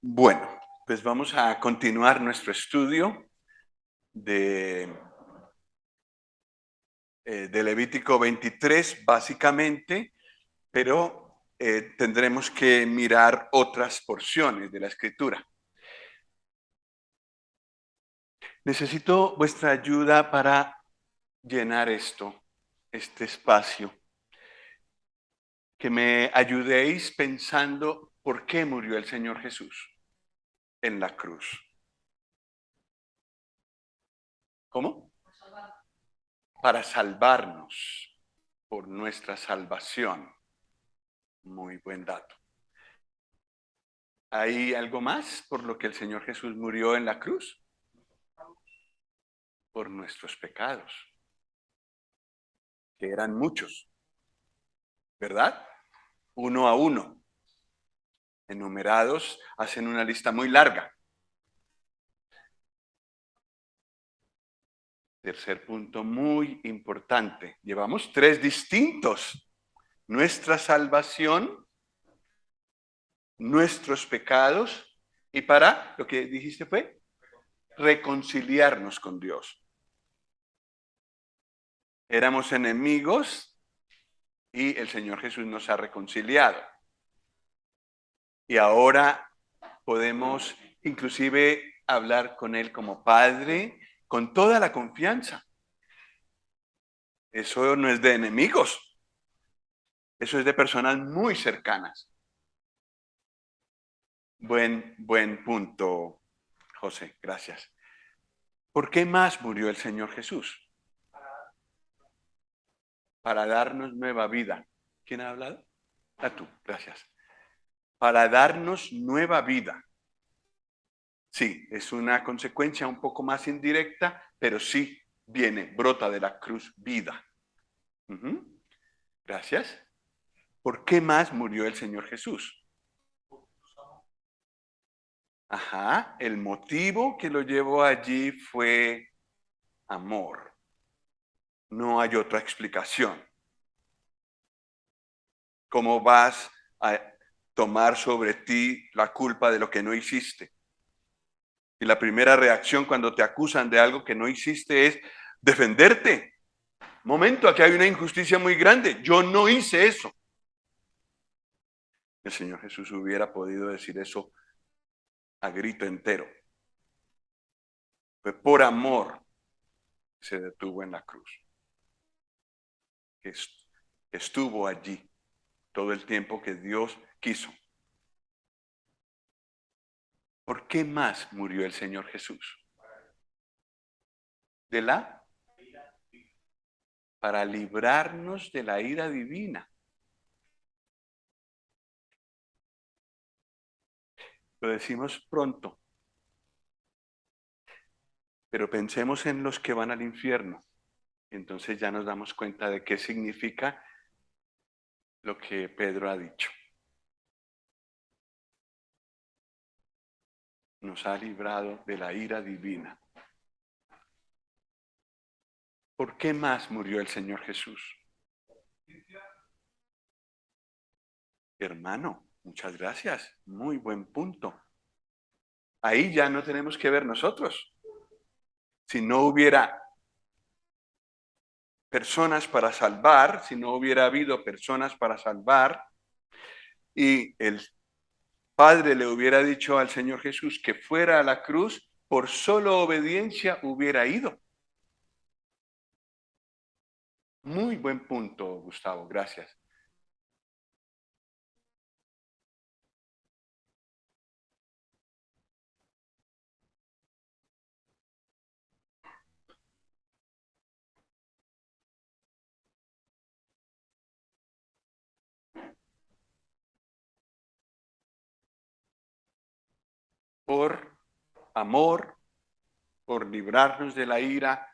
Bueno, pues vamos a continuar nuestro estudio de, de Levítico 23, básicamente, pero tendremos que mirar otras porciones de la escritura. Necesito vuestra ayuda para llenar este espacio, que me ayudéis pensando por qué murió el Señor Jesús en la cruz. ¿Cómo? Para salvarnos, por nuestra salvación. Muy buen dato. ¿Hay algo más por lo que el Señor Jesús murió en la cruz? Por nuestros pecados, que eran muchos, ¿verdad? Uno a uno, enumerados, hacen una lista muy larga. Tercer punto muy importante. Llevamos tres distintos. Nuestra salvación, nuestros pecados y para, lo que dijiste fue, reconciliarnos con Dios. Éramos enemigos y el Señor Jesús nos ha reconciliado. Y ahora podemos inclusive hablar con Él como Padre con toda la confianza. Eso no es de enemigos, eso es de personas muy cercanas. Buen punto, José, gracias. ¿Por qué más murió el Señor Jesús? Para darnos nueva vida. ¿Quién ha hablado? Tú, gracias. Para darnos nueva vida. Sí, es una consecuencia un poco más indirecta, pero sí brota de la cruz vida. Gracias. ¿Por qué más murió el Señor Jesús? Ajá, el motivo que lo llevó allí fue amor. No hay otra explicación. ¿Cómo vas a tomar sobre ti la culpa de lo que no hiciste? Y la primera reacción cuando te acusan de algo que no hiciste es defenderte. Momento, aquí hay una injusticia muy grande. Yo no hice eso. El Señor Jesús hubiera podido decir eso a grito entero. Fue por amor que se detuvo en la cruz. Que estuvo allí todo el tiempo que Dios quiso. ¿Por qué más murió el Señor Jesús? De la para librarnos de la ira divina. Lo decimos pronto, pero pensemos en los que van al infierno. Y entonces ya nos damos cuenta de qué significa lo que Pedro ha dicho. Nos ha librado de la ira divina. ¿Por qué más murió el Señor Jesús? Hermano, muchas gracias. Muy buen punto. Ahí ya no tenemos que ver nosotros. Si no hubiera personas para salvar, si no hubiera habido personas para salvar, y el Padre le hubiera dicho al Señor Jesús que fuera a la cruz, por solo obediencia hubiera ido. Muy buen punto, Gustavo, gracias. Por amor, por librarnos de la ira,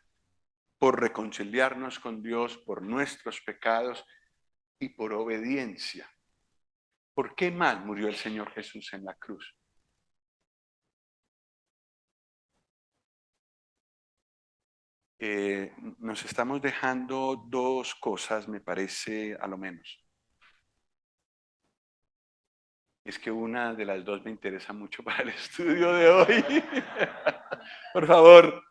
por reconciliarnos con Dios, por nuestros pecados y por obediencia. ¿Por qué más murió el Señor Jesús en la cruz? Nos estamos dejando dos cosas, me parece, a lo menos. Es que una de las dos me interesa mucho para el estudio de hoy. Por favor,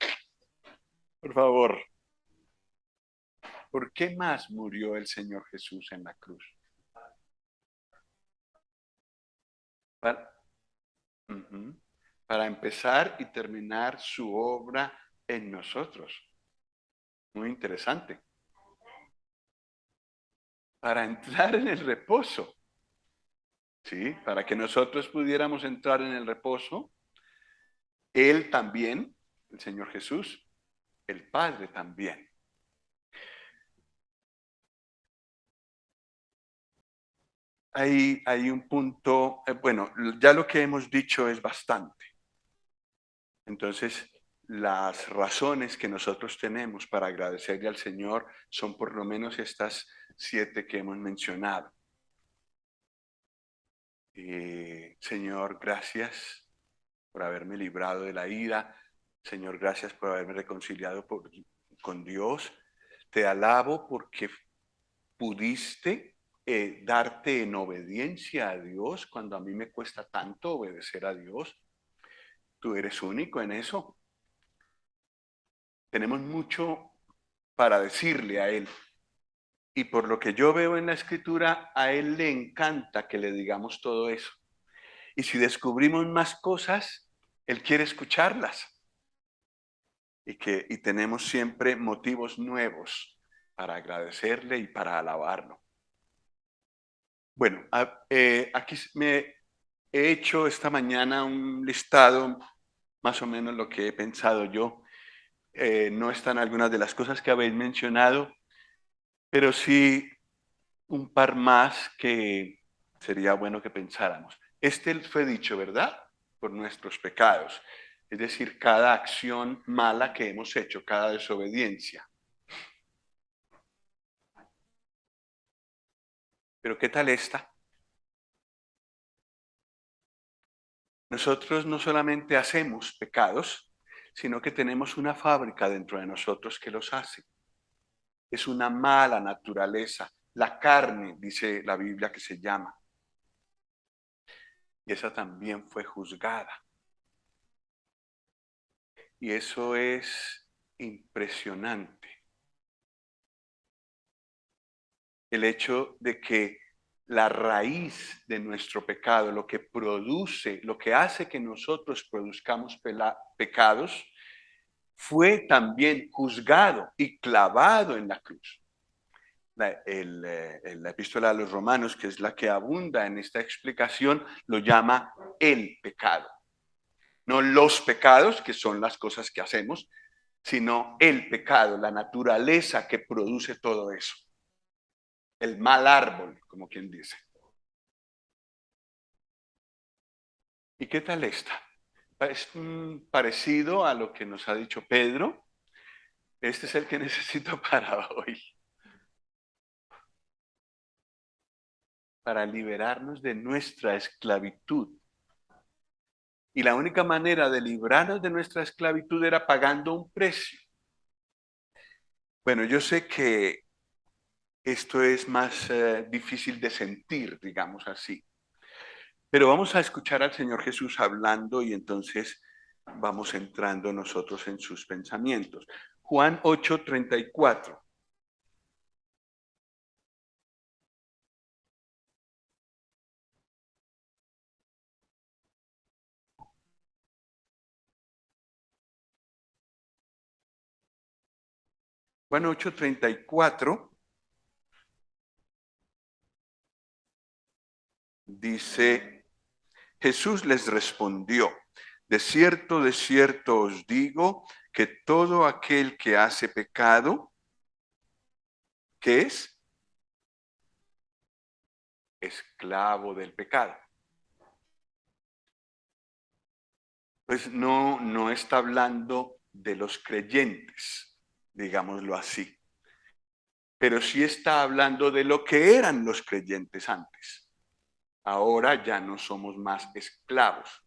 por favor. ¿Por qué más murió el Señor Jesús en la cruz? Para, ujú, para empezar y terminar su obra en nosotros. Muy interesante. Para entrar en el reposo, ¿sí? Para que nosotros pudiéramos entrar en el reposo, Él también, el Señor Jesús, el Padre también. Hay un punto, bueno, ya lo que hemos dicho es bastante. Entonces, las razones que nosotros tenemos para agradecerle al Señor son por lo menos estas 7 que hemos mencionado. Señor, gracias por haberme librado de la ira. Señor, gracias por haberme reconciliado con Dios. Te alabo porque pudiste darte en obediencia a Dios cuando a mí me cuesta tanto obedecer a Dios. Tú eres único en eso. Tenemos mucho para decirle a Él. Y por lo que yo veo en la escritura, a Él le encanta que le digamos todo eso. Y si descubrimos más cosas, Él quiere escucharlas. Y tenemos siempre motivos nuevos para agradecerle y para alabarlo. Bueno, aquí me he hecho esta mañana un listado, más o menos lo que he pensado yo. No están algunas de las cosas que habéis mencionado, pero sí un par más que sería bueno que pensáramos. Este fue dicho, ¿verdad? Por nuestros pecados. Es decir, cada acción mala que hemos hecho, cada desobediencia. Pero ¿qué tal esta? Nosotros no solamente hacemos pecados, sino que tenemos una fábrica dentro de nosotros que los hace. Es una mala naturaleza. La carne, dice la Biblia, que se llama. Y esa también fue juzgada. Y eso es impresionante. El hecho de que la raíz de nuestro pecado, lo que produce, lo que hace que nosotros produzcamos pecados, fue también juzgado y clavado en la cruz. La epístola a los Romanos, que es la que abunda en esta explicación, lo llama el pecado. No los pecados, que son las cosas que hacemos, sino el pecado, la naturaleza que produce todo eso. El mal árbol, como quien dice. ¿Y qué tal esta? Es parecido a lo que nos ha dicho Pedro. Este es el que necesito para hoy, para liberarnos de nuestra esclavitud. Y la única manera de librarnos de nuestra esclavitud era pagando un precio. Bueno, yo sé que esto es más difícil de sentir, digamos así, pero vamos a escuchar al Señor Jesús hablando y entonces vamos entrando nosotros en sus pensamientos. Juan 8:34. Juan 8:34 dice, Jesús les respondió, de cierto os digo que todo aquel que hace pecado, ¿qué es? Esclavo del pecado. Pues no está hablando de los creyentes, digámoslo así, pero sí está hablando de lo que eran los creyentes antes. Ahora ya no somos más esclavos.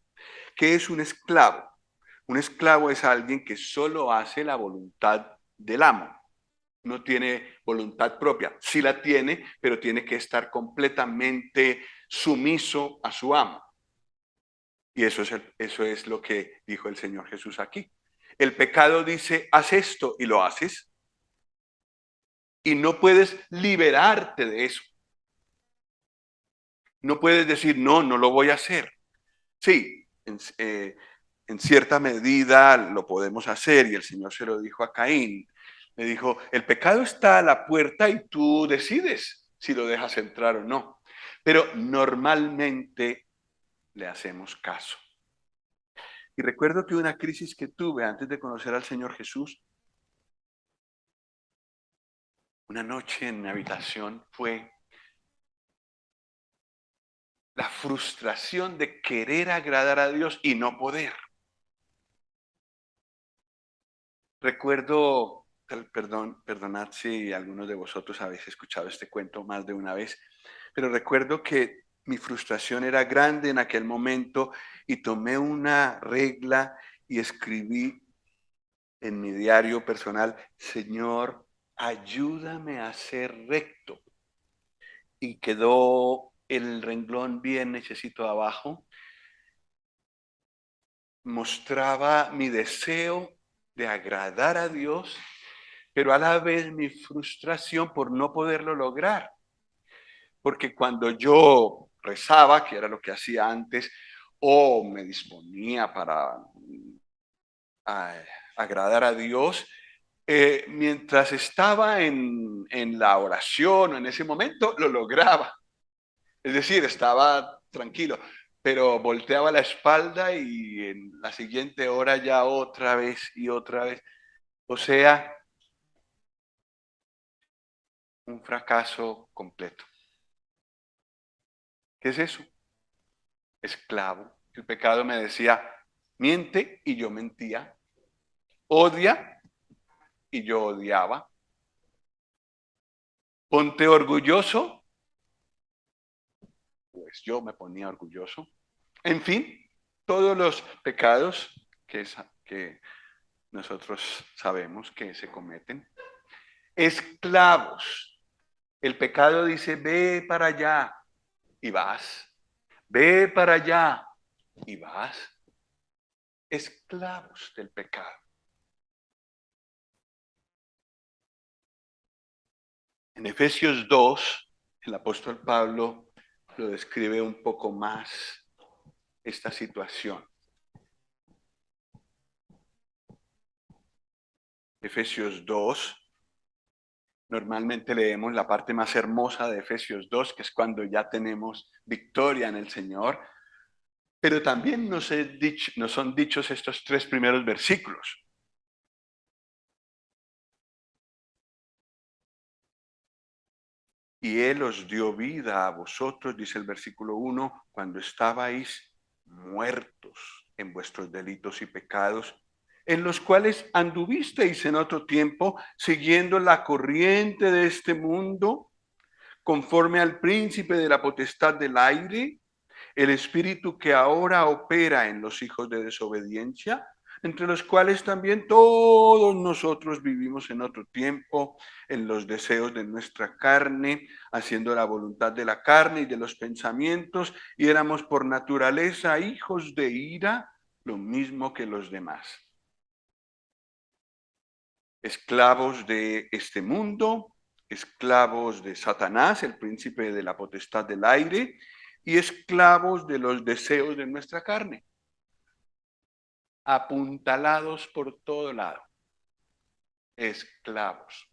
¿Qué es un esclavo? Un esclavo es alguien que solo hace la voluntad del amo. no tiene voluntad propia. Sí la tiene, pero tiene que estar completamente sumiso a su amo. Y eso es lo que dijo el Señor Jesús aquí. El pecado dice, haz esto y lo haces. Y no puedes liberarte de eso. No puedes decir, no, no lo voy a hacer. Sí, en cierta medida lo podemos hacer y el Señor se lo dijo a Caín. Le dijo, el pecado está a la puerta y tú decides si lo dejas entrar o no. Pero normalmente le hacemos caso. Y recuerdo que una crisis que tuve antes de conocer al Señor Jesús, una noche en mi habitación, fue la frustración de querer agradar a Dios y no poder. Recuerdo, perdonad si algunos de vosotros habéis escuchado este cuento más de una vez, pero recuerdo que mi frustración era grande en aquel momento y tomé una regla y escribí en mi diario personal, Señor, ayúdame a ser recto. Y quedó el renglón bien hechecito abajo. Mostraba mi deseo de agradar a Dios, pero a la vez mi frustración por no poderlo lograr. Porque cuando yo rezaba, que era lo que hacía antes, o me disponía para agradar a Dios, mientras estaba en la oración o en ese momento, lo lograba. Es decir, estaba tranquilo, pero volteaba la espalda y en la siguiente hora ya otra vez y otra vez. O sea, un fracaso completo. ¿Qué es eso? Esclavo. El pecado me decía, miente y yo mentía. Odia y yo odiaba. Ponte orgulloso, pues yo me ponía orgulloso. En fin, todos los pecados que nosotros sabemos que se cometen. Esclavos. El pecado dice, ve para allá y vas. Ve para allá y vas. Esclavos del pecado. En Efesios 2, el apóstol Pablo lo describe un poco más esta situación. Efesios 2, normalmente leemos la parte más hermosa de Efesios 2, que es cuando ya tenemos victoria en el Señor, pero también nos son dichos estos tres primeros versículos. Y Él os dio vida a vosotros, dice el versículo 1, cuando estabais muertos en vuestros delitos y pecados, en los cuales anduvisteis en otro tiempo, siguiendo la corriente de este mundo, conforme al príncipe de la potestad del aire, el espíritu que ahora opera en los hijos de desobediencia, entre los cuales también todos nosotros vivimos en otro tiempo, en los deseos de nuestra carne, haciendo la voluntad de la carne y de los pensamientos, y éramos por naturaleza hijos de ira, lo mismo que los demás. Esclavos de este mundo, esclavos de Satanás, el príncipe de la potestad del aire, y esclavos de los deseos de nuestra carne, apuntalados por todo lado, esclavos.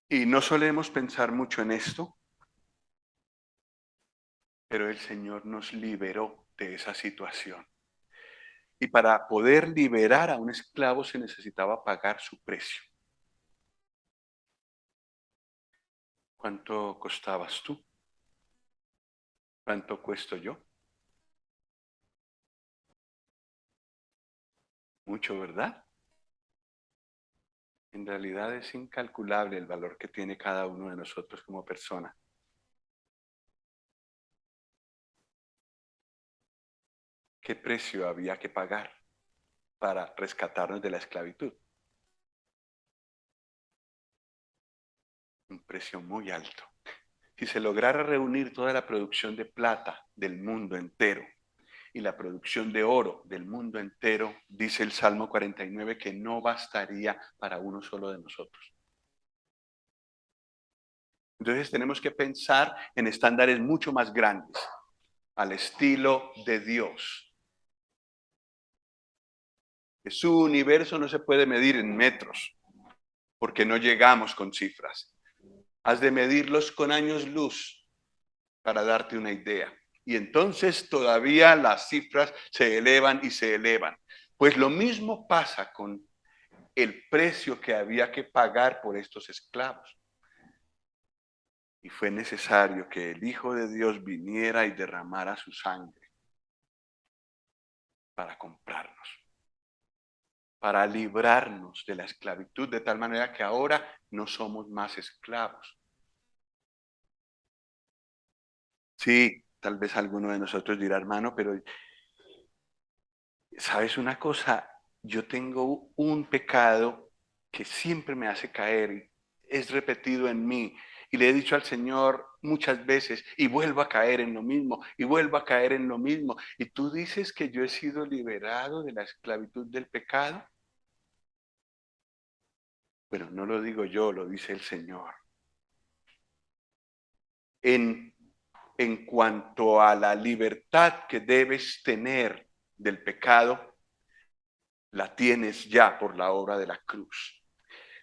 Y no solemos pensar mucho en esto, pero el Señor nos liberó de esa situación. Y para poder liberar a un esclavo se necesitaba pagar su precio. ¿Cuánto costabas tú? ¿Cuánto cuesto yo? Mucho, ¿verdad? En realidad es incalculable el valor que tiene cada uno de nosotros como persona. ¿Qué precio había que pagar? para rescatarnos de la esclavitud. Un precio muy alto. Si se lograra reunir toda la producción de plata del mundo entero y la producción de oro del mundo entero, dice el Salmo 49 que no bastaría para uno solo de nosotros. Entonces tenemos que pensar en estándares mucho más grandes, al estilo de Dios. Su universo no se puede medir en metros, porque no llegamos con cifras. Has de medirlos con años luz para darte una idea. Y entonces todavía las cifras se elevan y se elevan. Pues lo mismo pasa con el precio que había que pagar por estos esclavos. Y fue necesario que el Hijo de Dios viniera y derramara su sangre para comprarnos, para librarnos de la esclavitud, de tal manera que ahora no somos más esclavos. Sí, tal vez alguno de nosotros dirá, hermano, pero ¿sabes una cosa? Yo tengo un pecado que siempre me hace caer y es repetido en mí. Y le he dicho al Señor muchas veces y vuelvo a caer en lo mismo y vuelvo a caer en lo mismo. Y tú dices que yo he sido liberado de la esclavitud del pecado. Bueno, no lo digo yo, lo dice el Señor. En, en cuanto a la libertad que debes tener del pecado, la tienes ya por la obra de la cruz.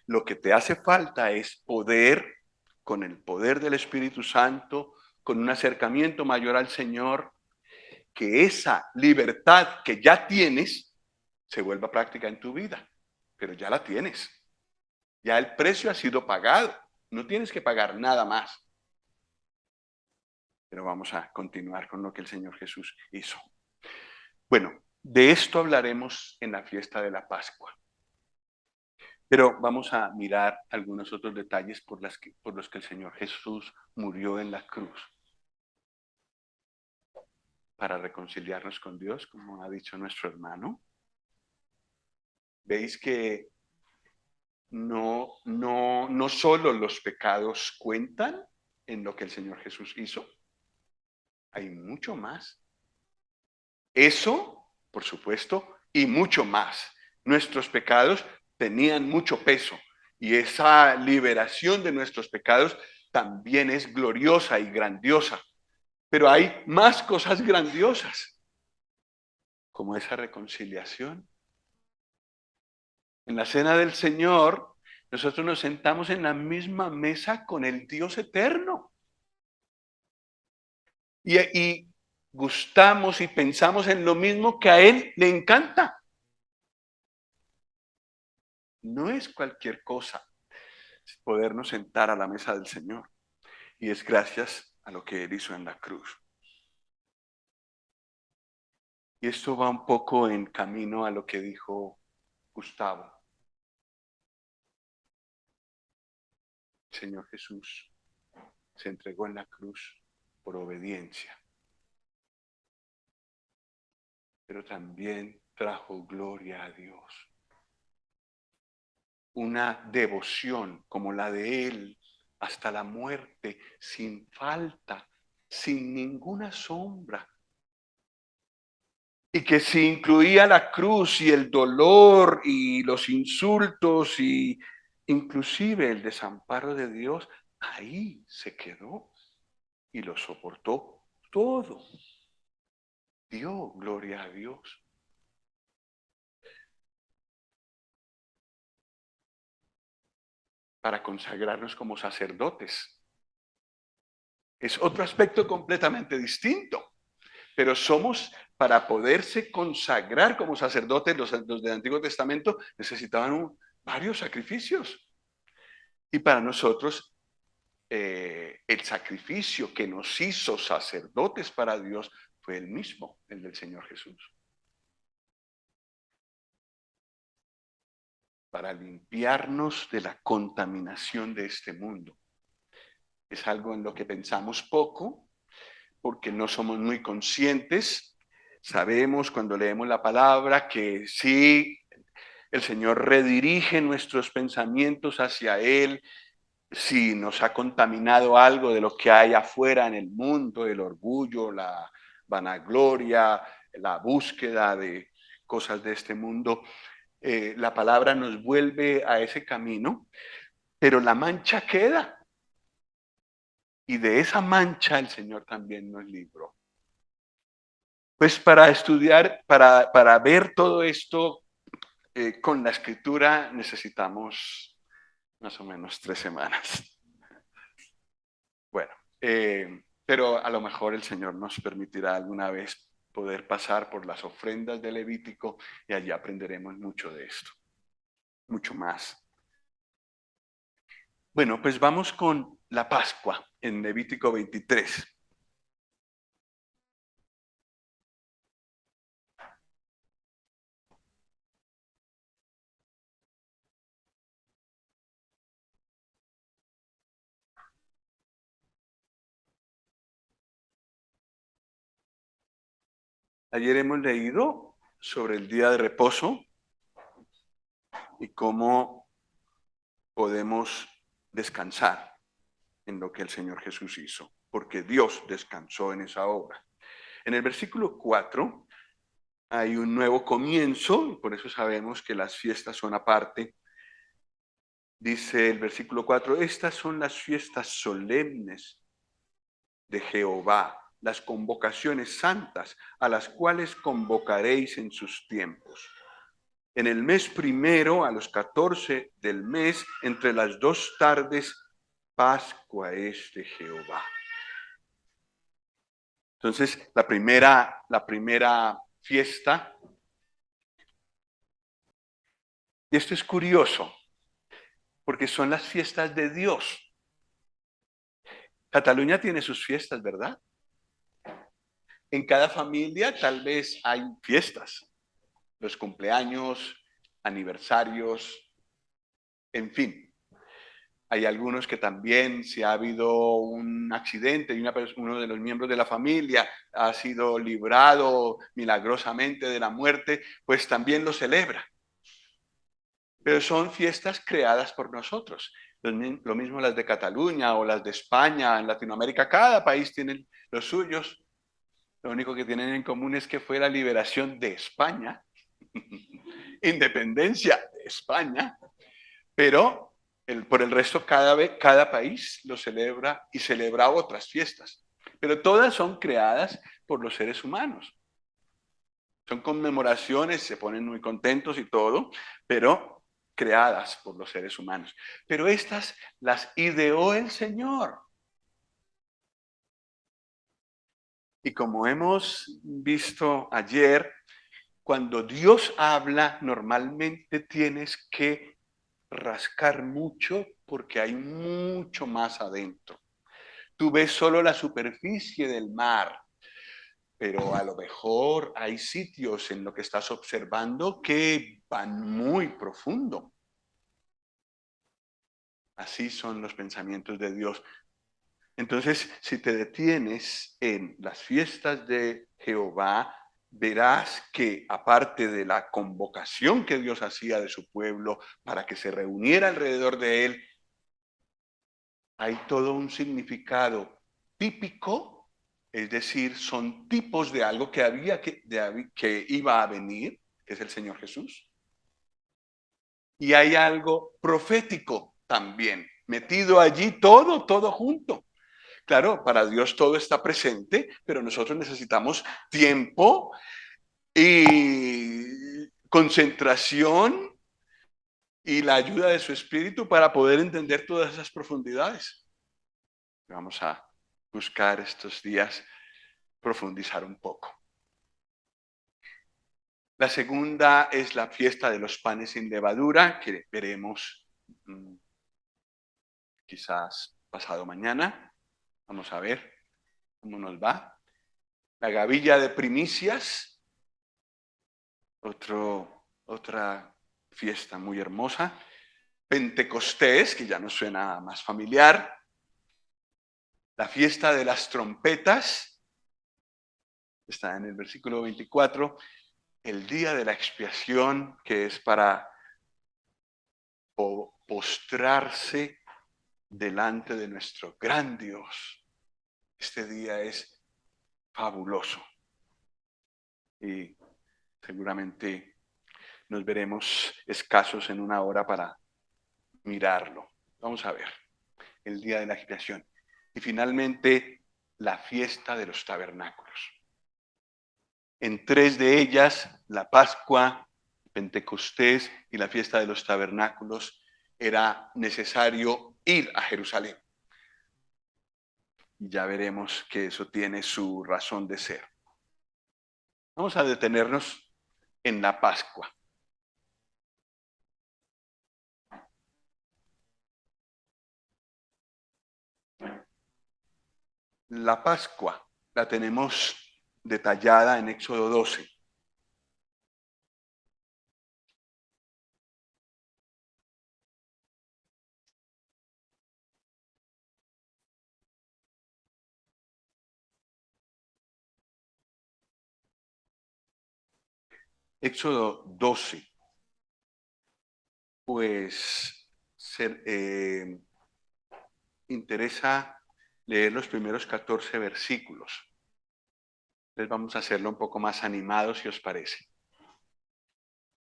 Lo que te hace falta es poder, con el poder del Espíritu Santo, con un acercamiento mayor al Señor, que esa libertad que ya tienes se vuelva práctica en tu vida. Pero ya la tienes. Ya el precio ha sido pagado. No tienes que pagar nada más. Pero vamos a continuar con lo que el Señor Jesús hizo. Bueno, de esto hablaremos en la fiesta de la Pascua. Pero vamos a mirar algunos otros detalles por los que el Señor Jesús murió en la cruz para reconciliarnos con Dios, como ha dicho nuestro hermano. Veis que no solo los pecados cuentan en lo que el Señor Jesús hizo, hay mucho más. Eso, por supuesto, y mucho más. Nuestros pecados tenían mucho peso y esa liberación de nuestros pecados también es gloriosa y grandiosa. Pero hay más cosas grandiosas, como esa reconciliación. En la cena del Señor, nosotros nos sentamos en la misma mesa con el Dios eterno. Y gustamos y pensamos en lo mismo que a Él le encanta. No es cualquier cosa podernos sentar a la mesa del Señor. Y es gracias a lo que Él hizo en la cruz. Y esto va un poco en camino a lo que dijo Gustavo. El Señor Jesús se entregó en la cruz por obediencia, pero también trajo gloria a Dios. Una devoción como la de Él hasta la muerte, sin falta, sin ninguna sombra. Y que si incluía la cruz y el dolor y los insultos y inclusive el desamparo de Dios, ahí se quedó y lo soportó todo. Dio gloria a Dios. Para consagrarnos como sacerdotes. Es otro aspecto completamente distinto, pero somos, para poderse consagrar como sacerdotes, los del Antiguo Testamento necesitaban varios sacrificios. Y para nosotros, el sacrificio que nos hizo sacerdotes para Dios fue el mismo, el del Señor Jesús. Para limpiarnos de la contaminación de este mundo. Es algo en lo que pensamos poco, porque no somos muy conscientes, Sabemos cuando leemos la palabra que sí, el Señor redirige nuestros pensamientos hacia Él. Si nos ha contaminado algo de lo que hay afuera en el mundo, el orgullo, la vanagloria, la búsqueda de cosas de este mundo, la palabra nos vuelve a ese camino, pero la mancha queda. Y de esa mancha el Señor también nos libró. Pues para estudiar, para ver todo esto con la escritura necesitamos más o menos 3 semanas. Bueno, pero a lo mejor el Señor nos permitirá alguna vez poder pasar por las ofrendas de Levítico y allí aprenderemos mucho de esto, mucho más. Bueno, pues vamos con la Pascua en Levítico 23. Ayer hemos leído sobre el día de reposo y cómo podemos descansar en lo que el Señor Jesús hizo, porque Dios descansó en esa obra. En el versículo 4 hay un nuevo comienzo, y por eso sabemos que las fiestas son aparte. Dice el versículo 4, estas son las fiestas solemnes de Jehová, las convocaciones santas, a las cuales convocaréis en sus tiempos. En el mes primero, a los 14 del mes, entre las 2 tardes, Pascua es de Jehová. Entonces, la primera fiesta, y esto es curioso, porque son las fiestas de Dios. Cataluña tiene sus fiestas, ¿verdad? En cada familia tal vez hay fiestas, los cumpleaños, aniversarios, en fin. Hay algunos que también, si ha habido un accidente y uno de los miembros de la familia ha sido librado milagrosamente de la muerte, pues también lo celebra. Pero son fiestas creadas por nosotros. Lo mismo las de Cataluña o las de España, en Latinoamérica, cada país tiene los suyos. Lo único que tienen en común es que fue la liberación de España, independencia de España, pero por el resto cada país lo celebra y celebra otras fiestas. Pero todas son creadas por los seres humanos. Son conmemoraciones, se ponen muy contentos y todo, pero creadas por los seres humanos. Pero estas las ideó el Señor. Y como hemos visto ayer, cuando Dios habla, normalmente tienes que rascar mucho porque hay mucho más adentro. Tú ves solo la superficie del mar, pero a lo mejor hay sitios en lo que estás observando que van muy profundo. Así son los pensamientos de Dios. Entonces, si te detienes en las fiestas de Jehová, verás que aparte de la convocación que Dios hacía de su pueblo para que se reuniera alrededor de él, hay todo un significado típico, es decir, son tipos de algo que iba a venir, que es el Señor Jesús. Y hay algo profético también, metido allí todo junto. Claro, para Dios todo está presente, pero nosotros necesitamos tiempo y concentración y la ayuda de su Espíritu para poder entender todas esas profundidades. Vamos a buscar estos días profundizar un poco. La segunda es la fiesta de los panes sin levadura, que veremos quizás pasado mañana. Vamos a ver cómo nos va. La gavilla de primicias, otra fiesta muy hermosa. Pentecostés, que ya nos suena más familiar. La fiesta de las trompetas, está en el versículo 24, el día de la expiación, que es para postrarse delante de nuestro gran Dios. Este día es fabuloso y seguramente nos veremos escasos en una hora para mirarlo. Vamos a ver, el día de la expiación. Y finalmente, la fiesta de los tabernáculos. En tres de ellas, la Pascua, Pentecostés y la fiesta de los tabernáculos, era necesario ir a Jerusalén. Y ya veremos que eso tiene su razón de ser. Vamos a detenernos en la Pascua. La Pascua la tenemos detallada en Éxodo 12. Éxodo 12, pues interesa leer los primeros 14 versículos. Entonces vamos a hacerlo un poco más animado, si os parece.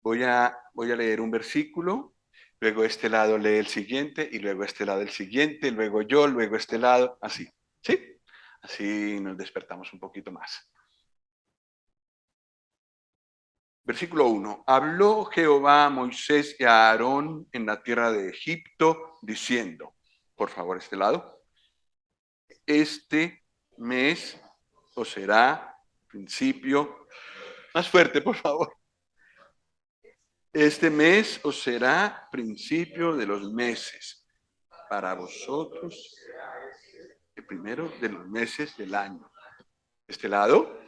Voy a leer un versículo, luego este lado lee el siguiente, y luego este lado el siguiente, luego yo, luego este lado, así. ¿Sí? Así nos despertamos un poquito más. Versículo 1. Habló Jehová a Moisés y a Aarón en la tierra de Egipto, diciendo, por favor, este lado, este mes os será principio, más fuerte, por favor. Este mes os será principio de los meses. Para vosotros, el primero de los meses del año. Este lado,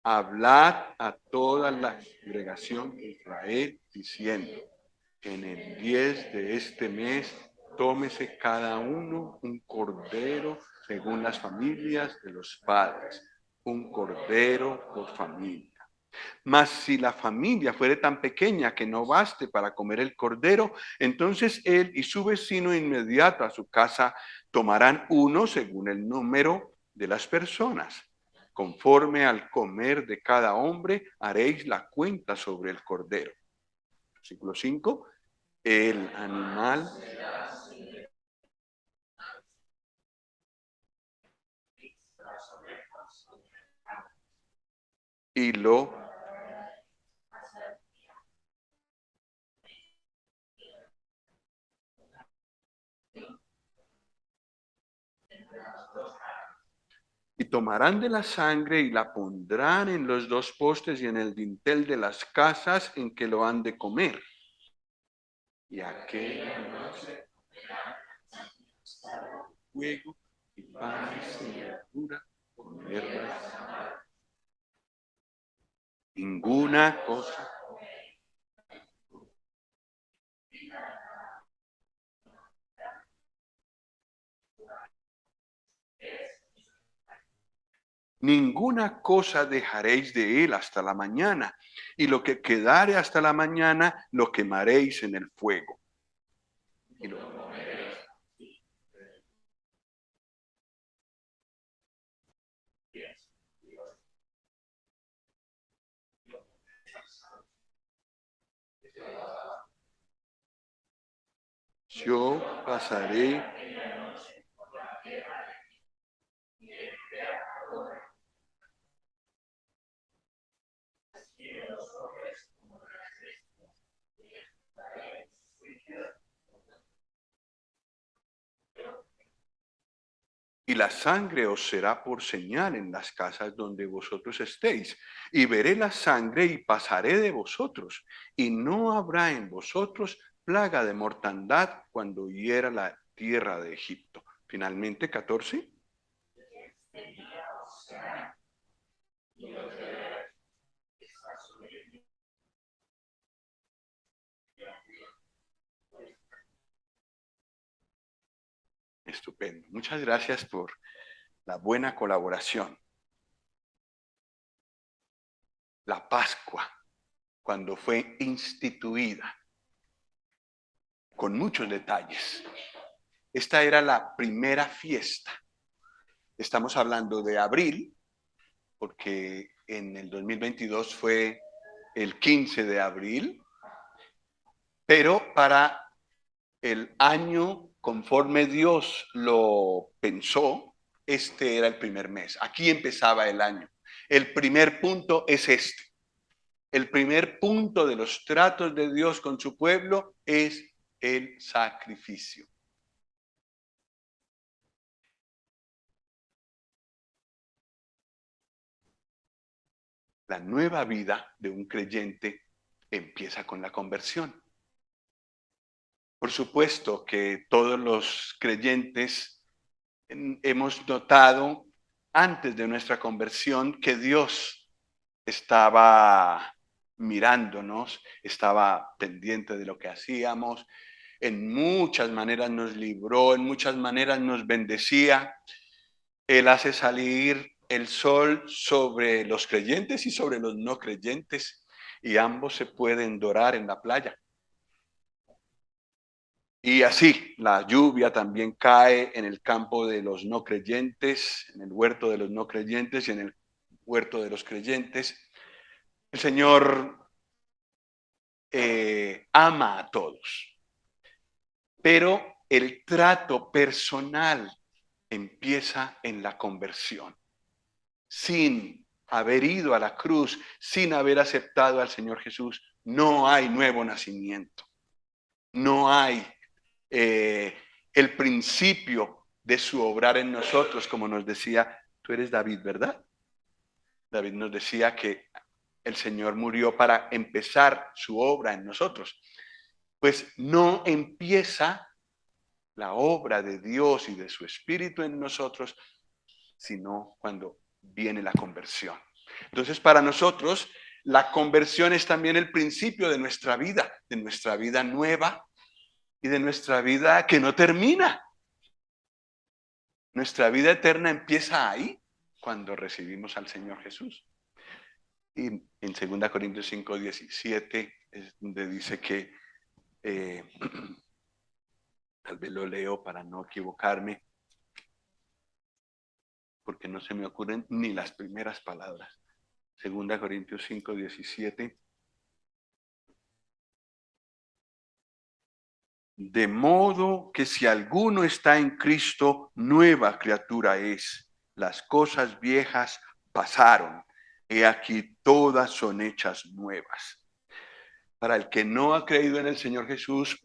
hablad a toda la congregación de Israel, diciendo, en el 10 de este mes, tómese cada uno un cordero según las familias de los padres, un cordero por familia. Mas si la familia fuere tan pequeña que no baste para comer el cordero, entonces él y su vecino inmediato a su casa tomarán uno según el número de las personas. Conforme al comer de cada hombre, haréis la cuenta sobre el cordero. Versículo 5. El animal y lo y tomarán de la sangre y la pondrán en los dos postes y en el dintel de las casas en que lo han de comer. Y aquella noche fuego y panes y verdura con hierbas. Ninguna cosa. Ninguna cosa dejaréis de él hasta la mañana, y lo que quedare hasta la mañana lo quemaréis en el fuego. Y lo comeréis. Yo pasaré y la sangre os será por señal en las casas donde vosotros estéis. Y veré la sangre y pasaré de vosotros. Y no habrá en vosotros plaga de mortandad cuando hiera la tierra de Egipto. Finalmente, 14. Estupendo. Muchas gracias por la buena colaboración. la Pascua, cuando fue instituida, con muchos detalles. Esta era la primera fiesta. Estamos hablando de abril, porque en el 2022 fue el 15 de abril, pero para el año, conforme Dios lo pensó, este era el primer mes. Aquí empezaba el año. El primer punto es este. El primer punto de los tratos de Dios con su pueblo es el sacrificio. La nueva vida de un creyente empieza con la conversión. Por supuesto que todos los creyentes hemos notado antes de nuestra conversión que Dios estaba mirándonos, estaba pendiente de lo que hacíamos, en muchas maneras nos libró, en muchas maneras nos bendecía. Él hace salir el sol sobre los creyentes y sobre los no creyentes, y ambos se pueden dorar en la playa. Y así, la lluvia también cae en el campo de los no creyentes, en el huerto de los no creyentes y en el huerto de los creyentes. El Señor ama a todos, pero el trato personal empieza en la conversión. Sin haber ido a la cruz, sin haber aceptado al Señor Jesús, no hay nuevo nacimiento. No hay el principio de su obrar en nosotros, como nos decía, tú eres David, ¿verdad? David nos decía que el Señor murió para empezar su obra en nosotros. Pues no empieza la obra de Dios y de su Espíritu en nosotros, sino cuando viene la conversión. Entonces, para nosotros, la conversión es también el principio de nuestra vida nueva y de nuestra vida que no termina. Nuestra vida eterna empieza ahí, cuando recibimos al Señor Jesús. Y en 2 Corintios 5:17 es donde dice que, tal vez lo leo para no equivocarme, porque no se me ocurren ni las primeras palabras. 2 Corintios 5:17. De modo que si alguno está en Cristo, nueva criatura es. Las cosas viejas pasaron, he aquí todas son hechas nuevas. Para el que no ha creído en el Señor Jesús,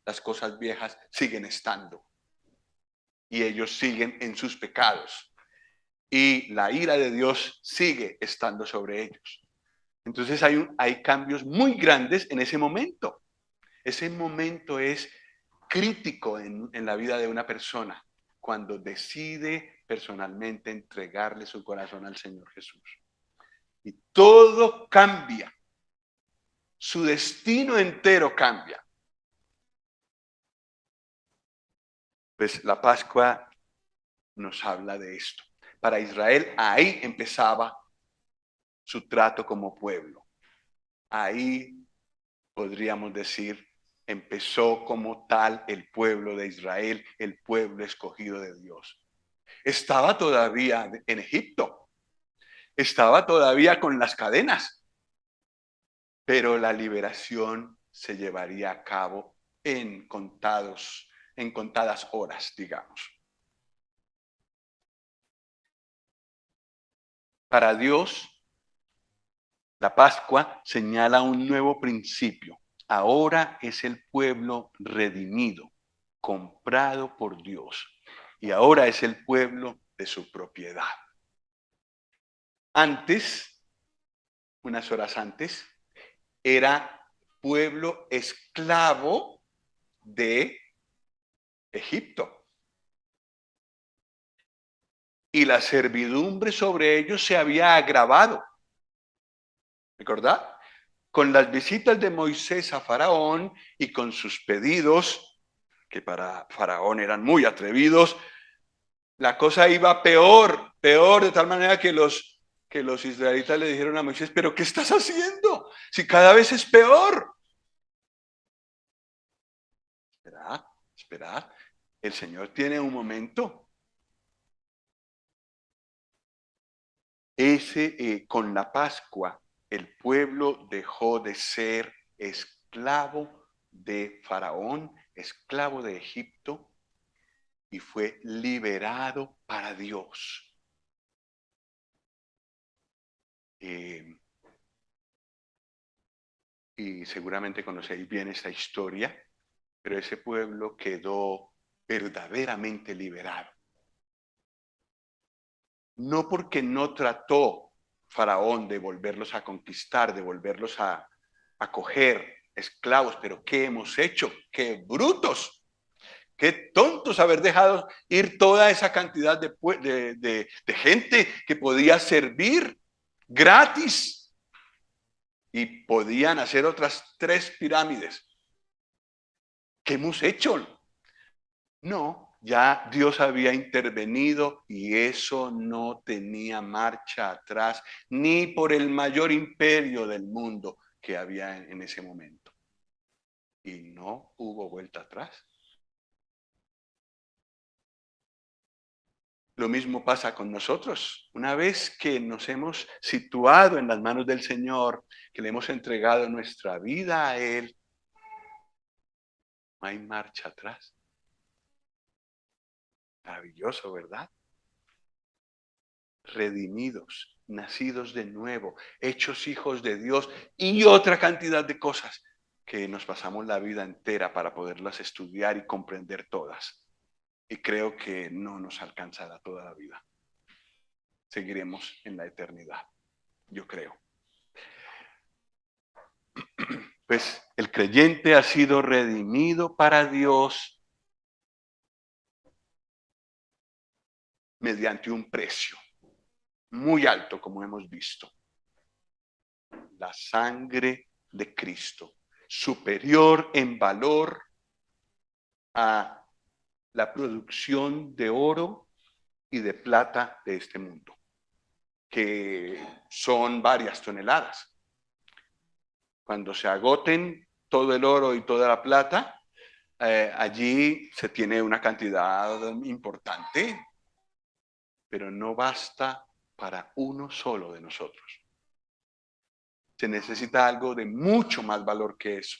las cosas viejas siguen estando. Y ellos siguen en sus pecados. Y la ira de Dios sigue estando sobre ellos. Entonces hay cambios muy grandes en ese momento. Ese momento es crítico en la vida de una persona, cuando decide personalmente entregarle su corazón al Señor Jesús. Y todo cambia. Su destino entero cambia. Pues la Pascua nos habla de esto. Para Israel, ahí empezaba su trato como pueblo. Ahí podríamos decir, empezó como tal el pueblo de Israel, el pueblo escogido de Dios. Estaba todavía en Egipto, estaba todavía con las cadenas, pero la liberación se llevaría a cabo en contadas horas, digamos. Para Dios, la Pascua señala un nuevo principio. Ahora es el pueblo redimido, comprado por Dios, y ahora es el pueblo de su propiedad. Antes, unas horas antes, era pueblo esclavo de Egipto. Y la servidumbre sobre ellos se había agravado. ¿Recordad? Con las visitas de Moisés a Faraón y con sus pedidos, que para Faraón eran muy atrevidos, la cosa iba peor, de tal manera que los que los israelitas le dijeron a Moisés, pero ¿qué estás haciendo? Si cada vez es peor. Esperad, esperad. El Señor tiene un momento. Con la Pascua, el pueblo dejó de ser esclavo de Faraón, esclavo de Egipto, y fue liberado para Dios. Eh, y seguramente conocéis bien esta historia, pero ese pueblo quedó verdaderamente liberado. No porque no trató Faraón de volverlos a conquistar, de volverlos a coger esclavos, pero ¿qué hemos hecho? ¡Qué brutos! ¡Qué tontos haber dejado ir toda esa cantidad de gente que podía servir gratis y podían hacer otras 3 pirámides! ¿Qué hemos hecho? No, ya Dios había intervenido y eso no tenía marcha atrás, ni por el mayor imperio del mundo que había en ese momento. Y no hubo vuelta atrás. Lo mismo pasa con nosotros. Una vez que nos hemos situado en las manos del Señor, que le hemos entregado nuestra vida a Él, no hay marcha atrás. Maravilloso, ¿verdad? Redimidos, nacidos de nuevo, hechos hijos de Dios y otra cantidad de cosas que nos pasamos la vida entera para poderlas estudiar y comprender todas. Y creo que no nos alcanzará toda la vida. Seguiremos en la eternidad, yo creo. Pues el creyente ha sido redimido para Dios mediante un precio muy alto, como hemos visto. La sangre de Cristo, superior en valor a la producción de oro y de plata de este mundo, que son varias toneladas. Cuando se agoten todo el oro y toda la plata, allí se tiene una cantidad importante, pero no basta para uno solo de nosotros. Se necesita algo de mucho más valor que eso.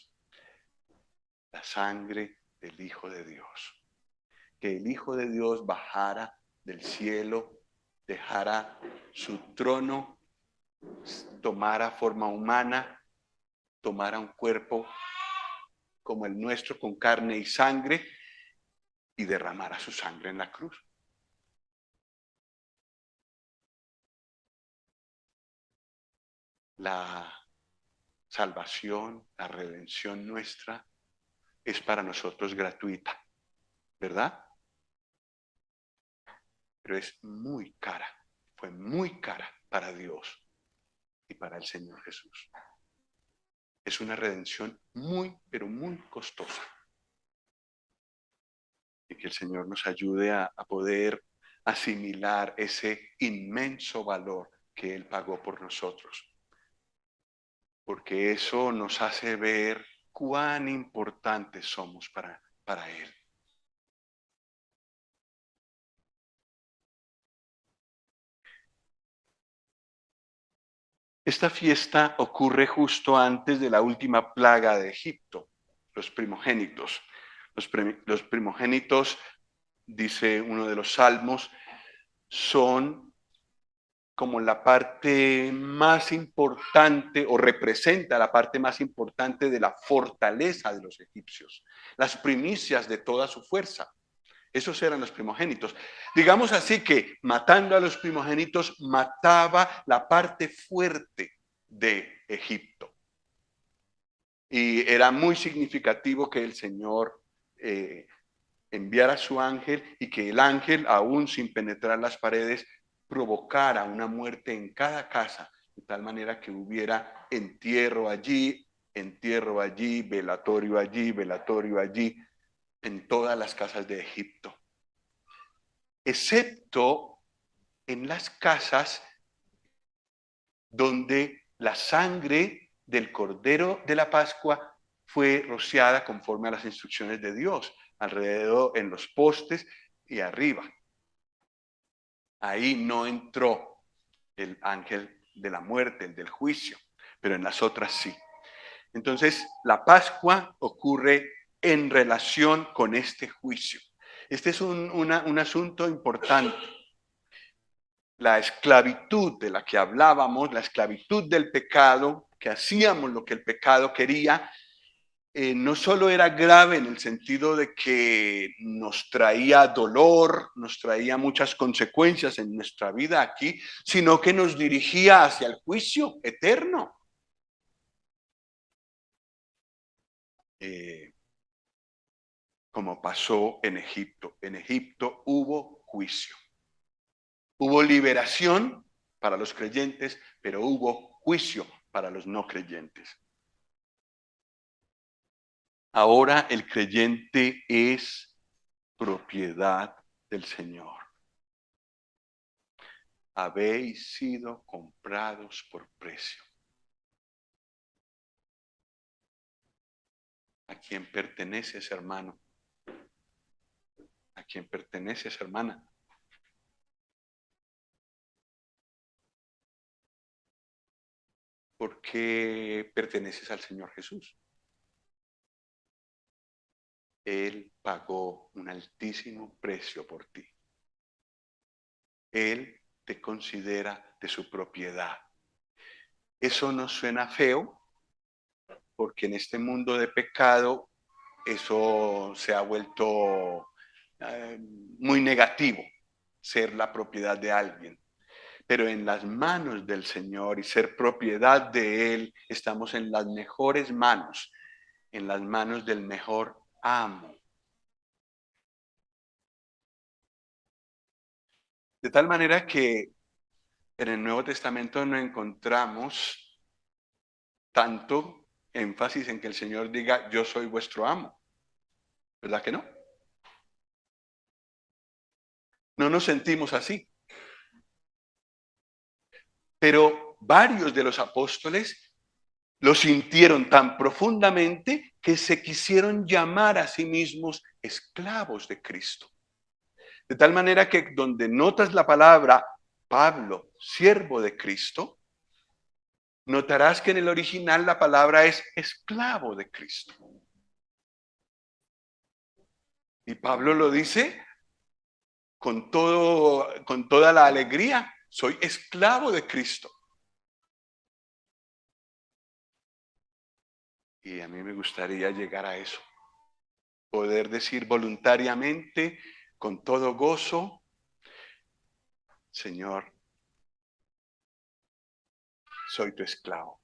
La sangre del Hijo de Dios. Que el Hijo de Dios bajara del cielo, dejara su trono, tomara forma humana, tomara un cuerpo como el nuestro con carne y sangre y derramara su sangre en la cruz. La salvación, la redención nuestra es para nosotros gratuita, ¿verdad? Pero es muy cara, fue muy cara para Dios y para el Señor Jesús. Es una redención muy, pero muy costosa. Y que el Señor nos ayude a poder asimilar ese inmenso valor que Él pagó por nosotros. Porque eso nos hace ver cuán importantes somos para Él. Esta fiesta ocurre justo antes de la última plaga de Egipto, los primogénitos. Los primogénitos, dice uno de los salmos, son como la parte más importante o representa la parte más importante de la fortaleza de los egipcios, las primicias de toda su fuerza. Esos eran los primogénitos. Digamos así que matando a los primogénitos mataba la parte fuerte de Egipto. Y era muy significativo que el Señor enviara a su ángel y que el ángel, aún sin penetrar las paredes, provocara una muerte en cada casa, de tal manera que hubiera entierro allí, velatorio allí, en todas las casas de Egipto. Excepto en las casas donde la sangre del Cordero de la Pascua fue rociada conforme a las instrucciones de Dios, alrededor en los postes y arriba. Ahí no entró el ángel de la muerte, el del juicio, pero en las otras sí. Entonces, la Pascua ocurre en relación con este juicio. Este es un asunto importante. La esclavitud de la que hablábamos, la esclavitud del pecado, que hacíamos lo que el pecado quería, no solo era grave en el sentido de que nos traía dolor, nos traía muchas consecuencias en nuestra vida aquí, sino que nos dirigía hacia el juicio eterno. Como pasó en Egipto. En Egipto hubo juicio. Hubo liberación para los creyentes, pero hubo juicio para los no creyentes. Ahora el creyente es propiedad del Señor. Habéis sido comprados por precio. ¿A quién pertenece ese hermano? ¿A quién pertenece esa hermana? ¿Por qué perteneces al Señor Jesús? Él pagó un altísimo precio por ti. Él te considera de su propiedad. Eso no suena feo, porque en este mundo de pecado eso se ha vuelto muy negativo, ser la propiedad de alguien. Pero en las manos del Señor y ser propiedad de Él, estamos en las mejores manos, en las manos del mejor amo. De tal manera que en el Nuevo Testamento no encontramos tanto énfasis en que el Señor diga, yo soy vuestro amo. ¿Verdad que no? No nos sentimos así. Pero varios de los apóstoles lo sintieron tan profundamente que se quisieron llamar a sí mismos esclavos de Cristo. De tal manera que donde notas la palabra Pablo, siervo de Cristo, notarás que en el original la palabra es esclavo de Cristo. Y Pablo lo dice con toda la alegría, soy esclavo de Cristo. Y a mí me gustaría llegar a eso. Poder decir voluntariamente, con todo gozo, Señor, soy tu esclavo.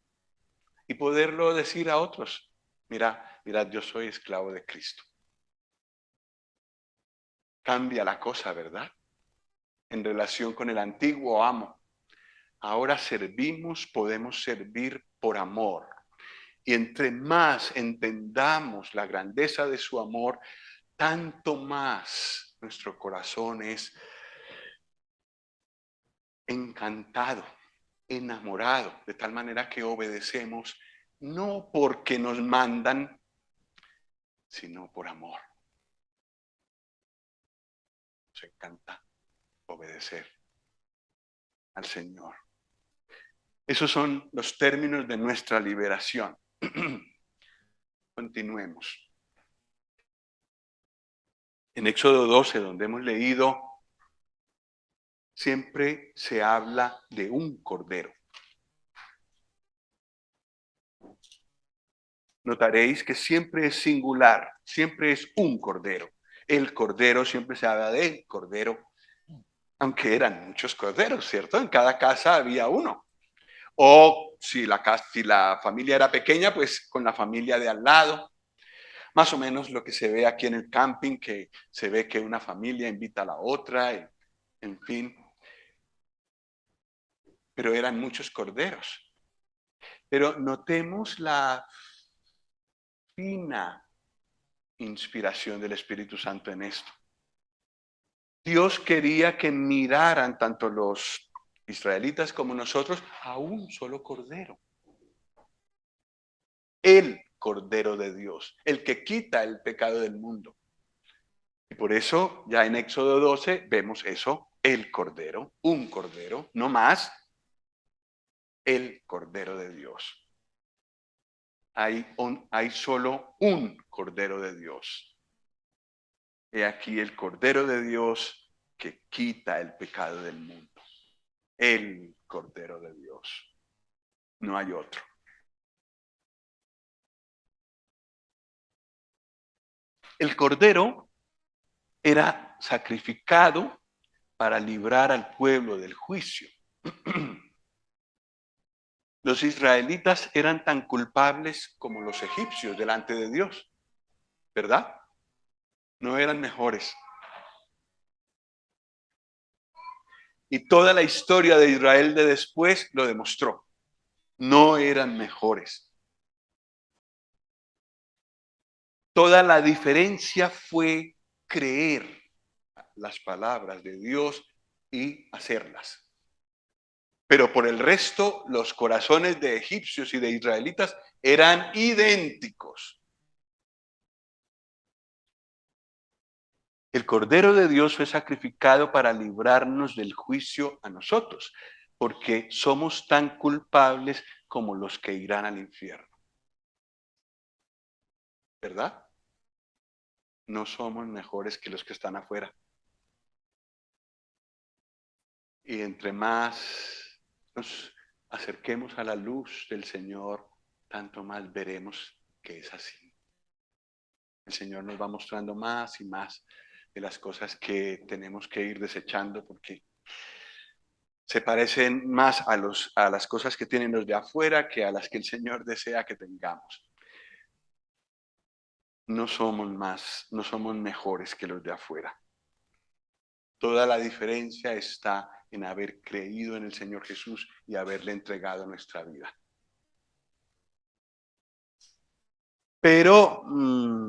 Y poderlo decir a otros, mira, yo soy esclavo de Cristo. Cambia la cosa, ¿verdad? En relación con el antiguo amo. Ahora servimos, podemos servir por amor. Y entre más entendamos la grandeza de su amor, tanto más nuestro corazón es encantado, enamorado, de tal manera que obedecemos no porque nos mandan, sino por amor. Nos encanta obedecer al Señor. Esos son los términos de nuestra liberación. Continuemos. En Éxodo 12, donde hemos leído, siempre se habla de un cordero. Notaréis que siempre es singular, siempre es un cordero. El cordero siempre se habla del cordero, aunque eran muchos corderos, ¿cierto? En cada casa había uno. O si la familia era pequeña, pues con la familia de al lado. Más o menos lo que se ve aquí en el camping, que se ve que una familia invita a la otra, en fin. Pero eran muchos corderos. Pero notemos la fina inspiración del Espíritu Santo en esto. Dios quería que miraran tanto los israelitas como nosotros, a un solo cordero. El Cordero de Dios, el que quita el pecado del mundo. Y por eso ya en Éxodo 12 vemos eso, el Cordero, un Cordero, no más, el Cordero de Dios. Hay solo un Cordero de Dios. He aquí el Cordero de Dios que quita el pecado del mundo. El Cordero de Dios. No hay otro. El Cordero era sacrificado para librar al pueblo del juicio. Los israelitas eran tan culpables como los egipcios delante de Dios, ¿verdad? No eran mejores. Y toda la historia de Israel de después lo demostró. No eran mejores. Toda la diferencia fue creer las palabras de Dios y hacerlas. Pero por el resto, los corazones de egipcios y de israelitas eran idénticos. El Cordero de Dios fue sacrificado para librarnos del juicio a nosotros, porque somos tan culpables como los que irán al infierno. ¿Verdad? No somos mejores que los que están afuera. Y entre más nos acerquemos a la luz del Señor, tanto más veremos que es así. El Señor nos va mostrando más y más de las cosas que tenemos que ir desechando porque se parecen más a las cosas que tienen los de afuera que a las que el Señor desea que tengamos. No somos mejores que los de afuera. Toda la diferencia está en haber creído en el Señor Jesús y haberle entregado nuestra vida. Pero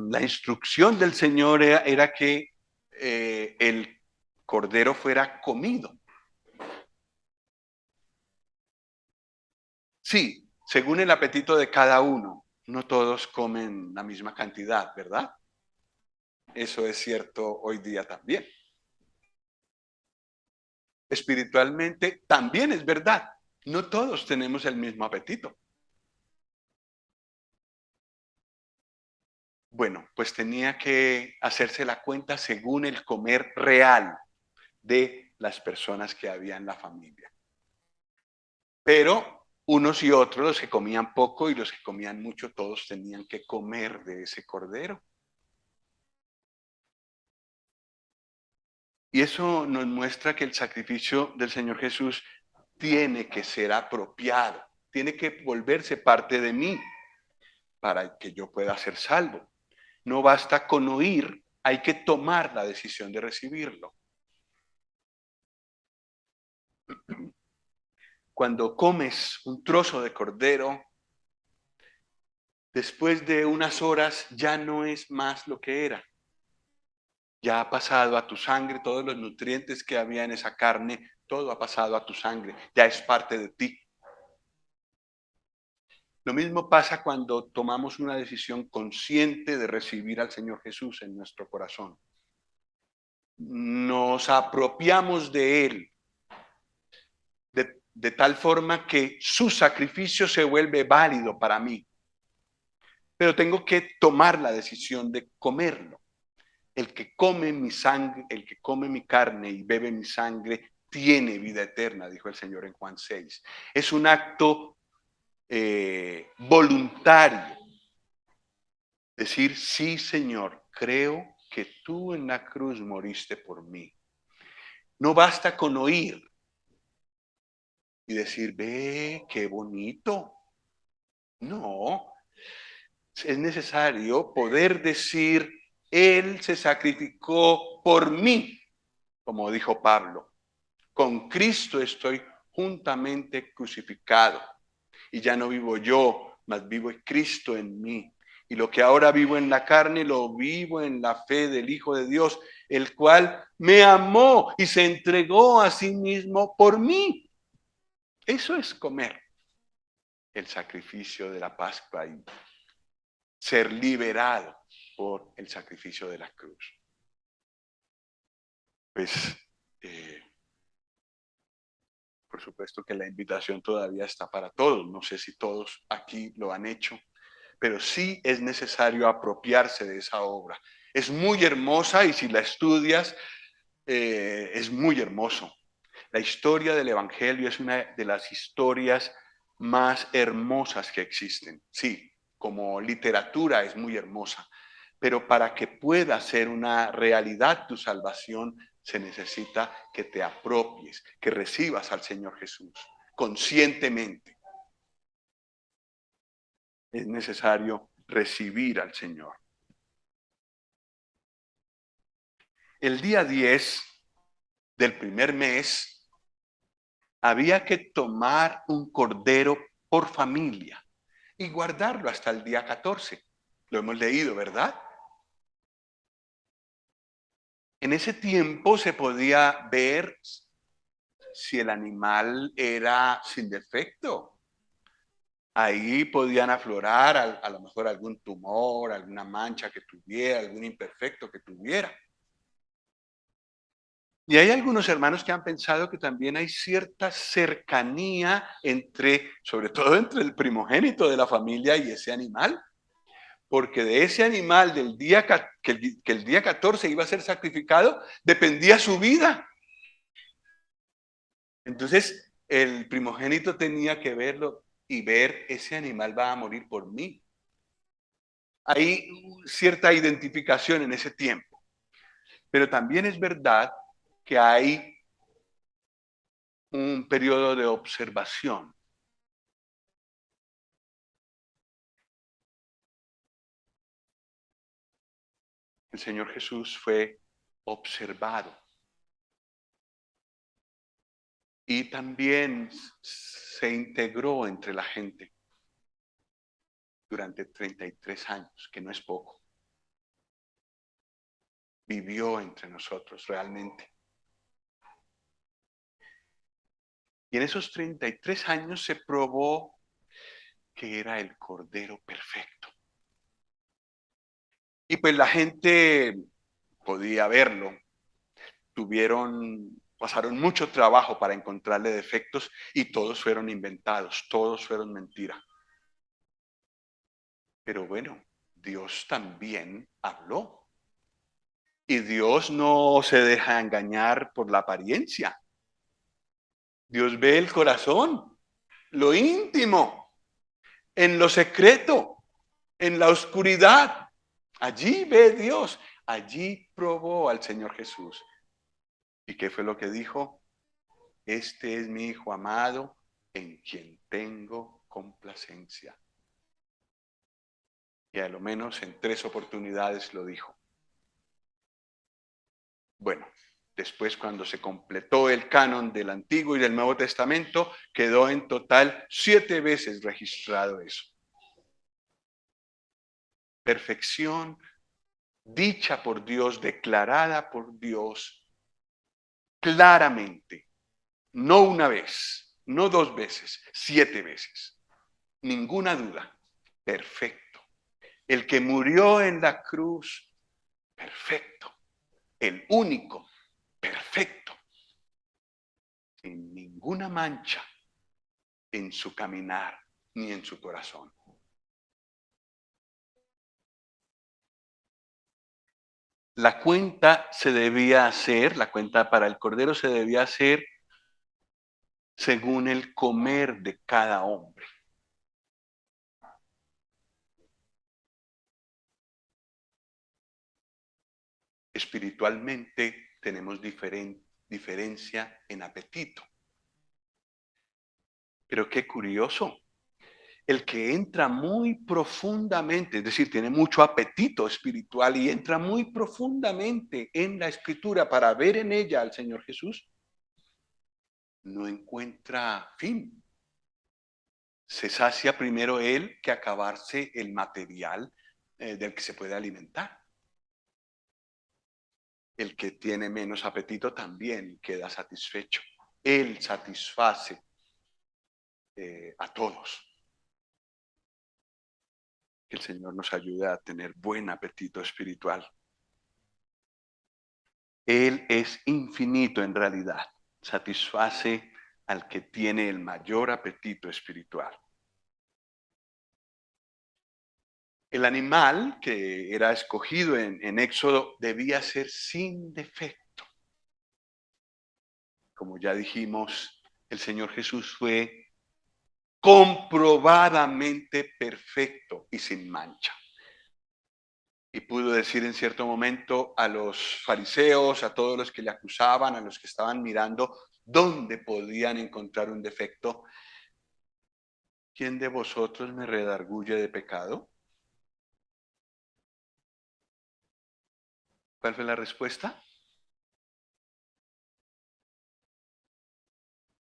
la instrucción del Señor era que el cordero fuera comido. Sí, según el apetito de cada uno. No todos comen la misma cantidad, ¿verdad? Eso es cierto hoy día también. Espiritualmente también es verdad. No todos tenemos el mismo apetito. Bueno, pues tenía que hacerse la cuenta según el comer real de las personas que había en la familia. Pero unos y otros, los que comían poco y los que comían mucho, todos tenían que comer de ese cordero. Y eso nos muestra que el sacrificio del Señor Jesús tiene que ser apropiado, tiene que volverse parte de mí para que yo pueda ser salvo. No basta con oír, hay que tomar la decisión de recibirlo. Cuando comes un trozo de cordero, después de unas horas ya no es más lo que era. Ya ha pasado a tu sangre todos los nutrientes que había en esa carne, todo ha pasado a tu sangre, ya es parte de ti. Lo mismo pasa cuando tomamos una decisión consciente de recibir al Señor Jesús en nuestro corazón. Nos apropiamos de Él, de tal forma que su sacrificio se vuelve válido para mí. Pero tengo que tomar la decisión de comerlo. El que come mi sangre, el que come mi carne y bebe mi sangre, tiene vida eterna, dijo el Señor en Juan 6. Es un acto voluntario. Decir, sí, Señor, creo que tú en la cruz moriste por mí. No basta con oír y decir, ve, qué bonito. No, es necesario poder decir, Él se sacrificó por mí, como dijo Pablo. Con Cristo estoy juntamente crucificado. Y ya no vivo yo, mas vivo Cristo en mí. Y lo que ahora vivo en la carne, lo vivo en la fe del Hijo de Dios, el cual me amó y se entregó a sí mismo por mí. Eso es comer el sacrificio de la Pascua y ser liberado por el sacrificio de la cruz. Pues, por supuesto que la invitación todavía está para todos. No sé si todos aquí lo han hecho, pero sí es necesario apropiarse de esa obra. Es muy hermosa y si la estudias, es muy hermoso. La historia del Evangelio es una de las historias más hermosas que existen. Sí, como literatura es muy hermosa, pero para que pueda ser una realidad tu salvación, se necesita que te apropies, que recibas al Señor Jesús conscientemente. Es necesario recibir al Señor. El día 10 del primer mes había que tomar un cordero por familia y guardarlo hasta el día 14. Lo hemos leído, ¿verdad? En ese tiempo se podía ver si el animal era sin defecto. Ahí podían aflorar a lo mejor algún tumor, alguna mancha que tuviera, algún imperfecto que tuviera. Y hay algunos hermanos que han pensado que también hay cierta cercanía entre, sobre todo entre el primogénito de la familia y ese animal, porque de ese animal del día que el día 14 iba a ser sacrificado, dependía su vida. Entonces, el primogénito tenía que verlo y ver, ese animal va a morir por mí. Hay cierta identificación en ese tiempo, pero también es verdad que hay un periodo de observación. El Señor Jesús fue observado y también se integró entre la gente durante 33 años, que no es poco. Vivió entre nosotros realmente. Y en esos 33 años se probó que era el Cordero perfecto. Y pues la gente podía verlo. Pasaron mucho trabajo para encontrarle defectos y todos fueron inventados, todos fueron mentira. Pero bueno, Dios también habló. Y Dios no se deja engañar por la apariencia. Dios ve el corazón, lo íntimo, en lo secreto, en la oscuridad. Allí ve Dios, allí probó al Señor Jesús. ¿Y qué fue lo que dijo? Este es mi Hijo amado, en quien tengo complacencia. Y a lo menos en 3 oportunidades lo dijo. Bueno, después cuando se completó el canon del Antiguo y del Nuevo Testamento, quedó en total 7 veces registrado eso. Perfección dicha por Dios, declarada por Dios claramente, no una vez, no 2 veces, 7 veces. Ninguna duda, perfecto. El que murió en la cruz, perfecto. El único, perfecto. Sin ninguna mancha en su caminar ni en su corazón. La cuenta se debía hacer, la cuenta para el cordero se debía hacer según el comer de cada hombre. Espiritualmente tenemos diferencia en apetito. Pero qué curioso, el que entra muy profundamente, es decir, tiene mucho apetito espiritual y entra muy profundamente en la escritura para ver en ella al Señor Jesús, no encuentra fin. Se sacia primero él que acabarse el material del que se puede alimentar. El que tiene menos apetito también queda satisfecho. Él satisface a todos. Que el Señor nos ayude a tener buen apetito espiritual. Él es infinito en realidad, satisface al que tiene el mayor apetito espiritual. El animal que era escogido en Éxodo debía ser sin defecto. Como ya dijimos, el Señor Jesús fue comprobadamente perfecto y sin mancha. Y pudo decir en cierto momento a los fariseos, a todos los que le acusaban, a los que estaban mirando dónde podían encontrar un defecto: ¿quién de vosotros me redarguye de pecado? ¿Cuál fue la respuesta?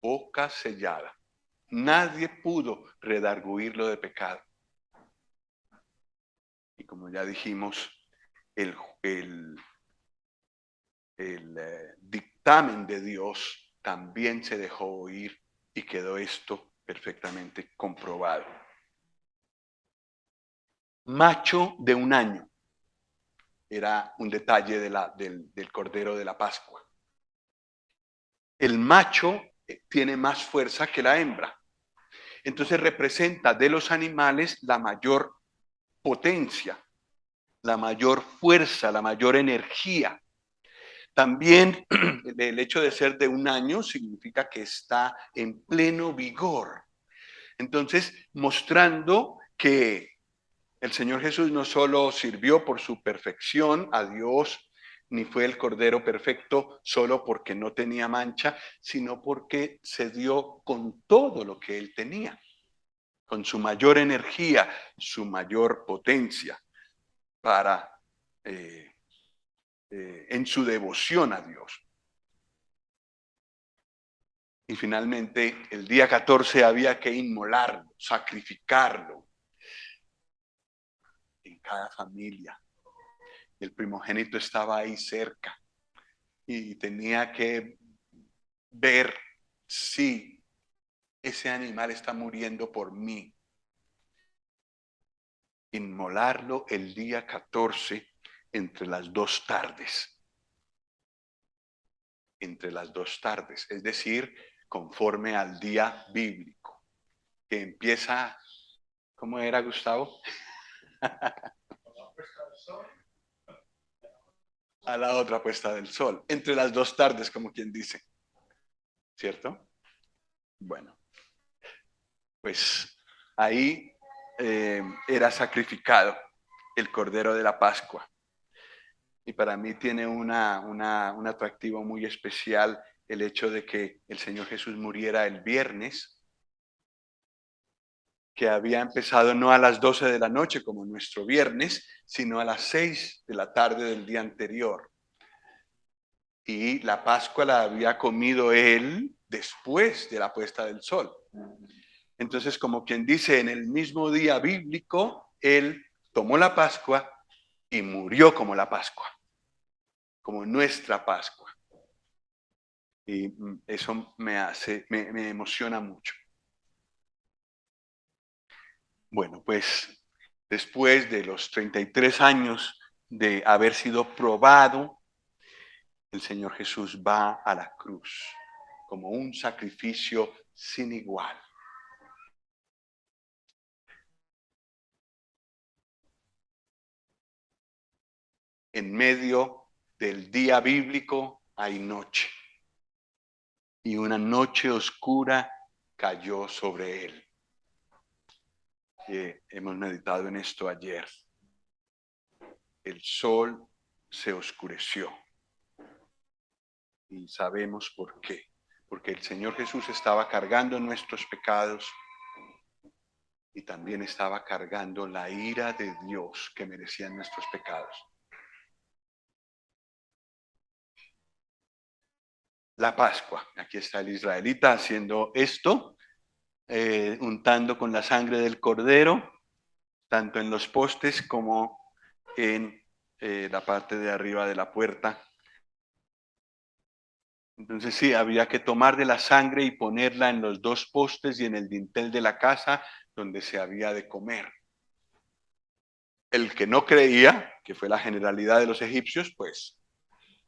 Boca sellada. Nadie pudo redarguirlo de pecado. Y como ya dijimos, el, el, el dictamen de Dios también se dejó oír y quedó esto perfectamente comprobado. Macho de un año era un detalle del Cordero de la Pascua. El macho tiene más fuerza que la hembra. Entonces representa de los animales la mayor potencia, la mayor fuerza, la mayor energía. También el hecho de ser de un año significa que está en pleno vigor. Entonces, mostrando que el Señor Jesús no solo sirvió por su perfección a Dios, ni fue el Cordero perfecto solo porque no tenía mancha, sino porque se dio con todo lo que él tenía, con su mayor energía, su mayor potencia para en su devoción a Dios. Y finalmente, el día 14 había que inmolarlo, sacrificarlo en cada familia. El primogénito estaba ahí cerca y tenía que ver si ese animal está muriendo por mí. Inmolarlo el día 14 entre las 2 tardes. Entre las 2 tardes, es decir, conforme al día bíblico, que empieza, ¿cómo era, Gustavo? A la otra puesta del sol, entre las 2 tardes, como quien dice, ¿cierto? Bueno, pues ahí era sacrificado el Cordero de la Pascua. Y para mí tiene un atractivo muy especial el hecho de que el Señor Jesús muriera el viernes, que había empezado no a las 12 de la noche como nuestro viernes, sino a las 6 de la tarde del día anterior. Y la Pascua la había comido él después de la puesta del sol. Entonces, como quien dice, en el mismo día bíblico, él tomó la Pascua y murió como la Pascua, como nuestra Pascua. Y eso me emociona mucho. Bueno, pues después de los 33 años de haber sido probado, el Señor Jesús va a la cruz como un sacrificio sin igual. En medio del día bíblico hay noche, y una noche oscura cayó sobre él. Hemos meditado en esto ayer. El sol se oscureció. Y sabemos por qué. Porque el Señor Jesús estaba cargando nuestros pecados y también estaba cargando la ira de Dios que merecían nuestros pecados. La Pascua. Aquí está el israelita haciendo esto, untando con la sangre del cordero, tanto en los postes como en la parte de arriba de la puerta. Entonces sí, había que tomar de la sangre y ponerla en los dos postes y en el dintel de la casa donde se había de comer. El que no creía, que fue la generalidad de los egipcios, pues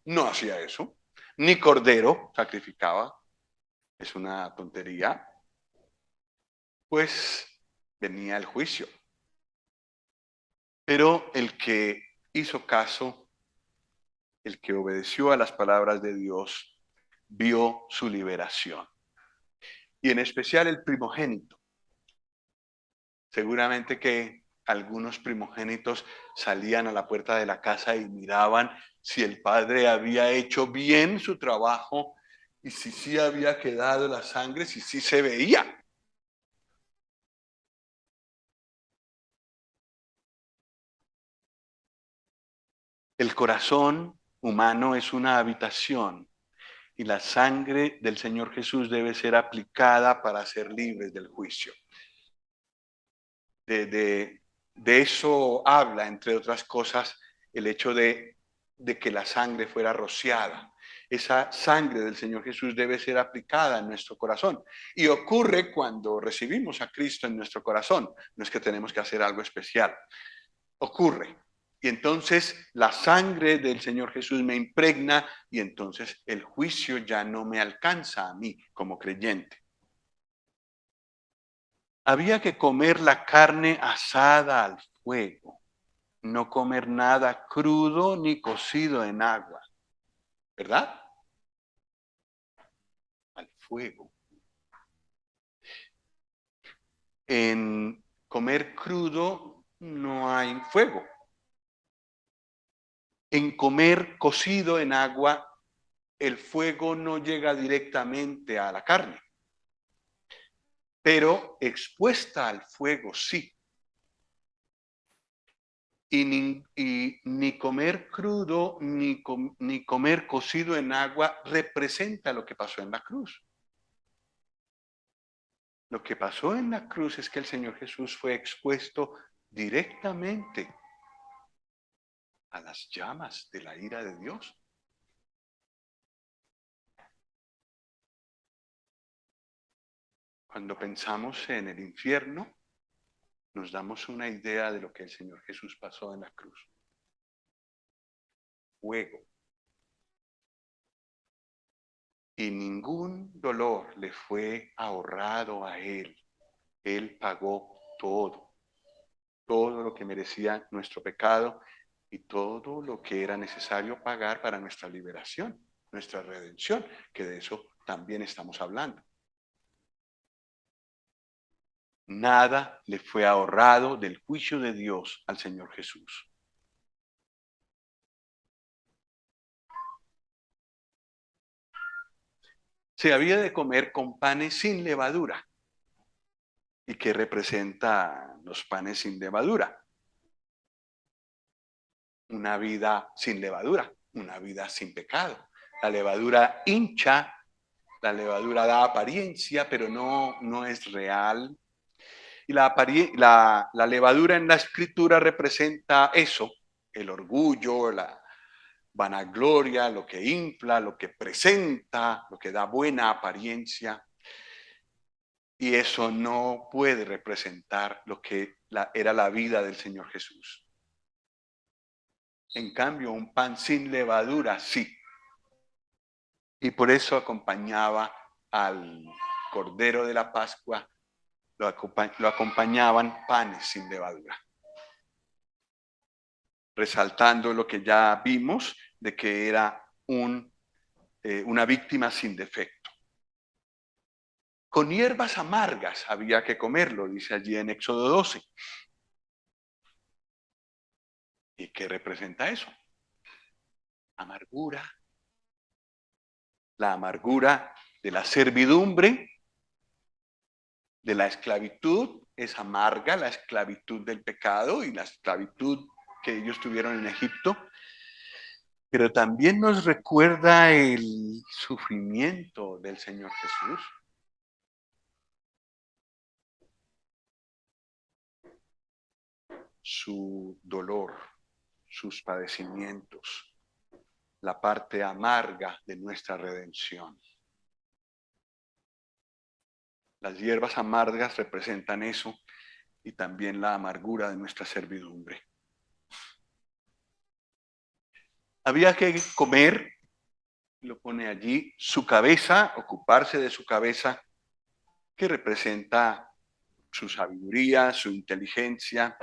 no hacía eso. Ni cordero sacrificaba, es una tontería. Pues venía el juicio. Pero el que hizo caso, el que obedeció a las palabras de Dios, vio su liberación. Y en especial el primogénito. Seguramente que algunos primogénitos salían a la puerta de la casa y miraban si el padre había hecho bien su trabajo y si sí había quedado la sangre, si sí se veía. El corazón humano es una habitación y la sangre del Señor Jesús debe ser aplicada para ser libres del juicio. De eso habla, entre otras cosas, el hecho de que la sangre fuera rociada. Esa sangre del Señor Jesús debe ser aplicada en nuestro corazón. Y ocurre cuando recibimos a Cristo en nuestro corazón. No es que tenemos que hacer algo especial. Ocurre. Y entonces la sangre del Señor Jesús me impregna y entonces el juicio ya no me alcanza a mí como creyente. Había que comer la carne asada al fuego, no comer nada crudo ni cocido en agua, ¿verdad? Al fuego. En comer crudo no hay fuego. En comer cocido en agua, el fuego no llega directamente a la carne, pero expuesta al fuego sí. Y ni comer crudo ni comer cocido en agua representa lo que pasó en la cruz. Lo que pasó en la cruz es que el Señor Jesús fue expuesto directamente a las llamas de la ira de Dios. Cuando pensamos en el infierno, nos damos una idea de lo que el Señor Jesús pasó en la cruz. Fuego. Y ningún dolor le fue ahorrado a él. Él pagó todo lo que merecía nuestro pecado y todo lo que era necesario pagar para nuestra liberación, nuestra redención, que de eso también estamos hablando. Nada le fue ahorrado del juicio de Dios al Señor Jesús. Se había de comer con panes sin levadura. ¿Y qué representa los panes sin levadura? Una vida sin levadura, una vida sin pecado. La levadura hincha, la levadura da apariencia, pero no es real. Y la levadura en la escritura representa eso, el orgullo, la vanagloria, lo que infla, lo que presenta, lo que da buena apariencia. Y eso no puede representar lo que era la vida del Señor Jesús. En cambio, un pan sin levadura, sí. Y por eso acompañaba al Cordero de la Pascua, lo acompañaban panes sin levadura. Resaltando lo que ya vimos de que era una víctima sin defecto. Con hierbas amargas había que comerlo, dice allí en Éxodo 12. ¿Y qué representa eso? Amargura. La amargura de la servidumbre, de la esclavitud, es amarga la esclavitud del pecado y la esclavitud que ellos tuvieron en Egipto, pero también nos recuerda el sufrimiento del Señor Jesús. Su dolor, sus padecimientos. la parte amarga de nuestra redención. Las hierbas amargas representan eso y también la amargura de nuestra servidumbre. Había que comer, lo pone allí, su cabeza, ocuparse de su cabeza, que representa su sabiduría, su inteligencia,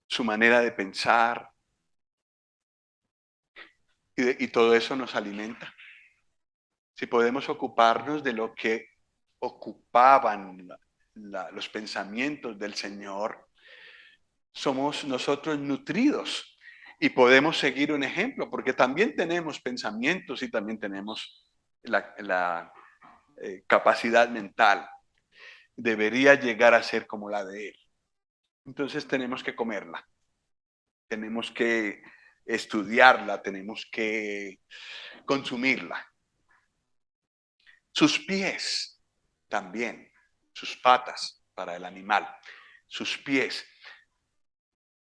su manera de pensar, y todo eso nos alimenta. Si podemos ocuparnos de lo que ocupaban los pensamientos del Señor, somos nosotros nutridos y podemos seguir un ejemplo, porque también tenemos pensamientos y también tenemos la capacidad mental. Debería llegar a ser como la de Él. Entonces tenemos que comerla, tenemos que estudiarla, tenemos que consumirla. Sus pies también, sus patas para el animal, sus pies.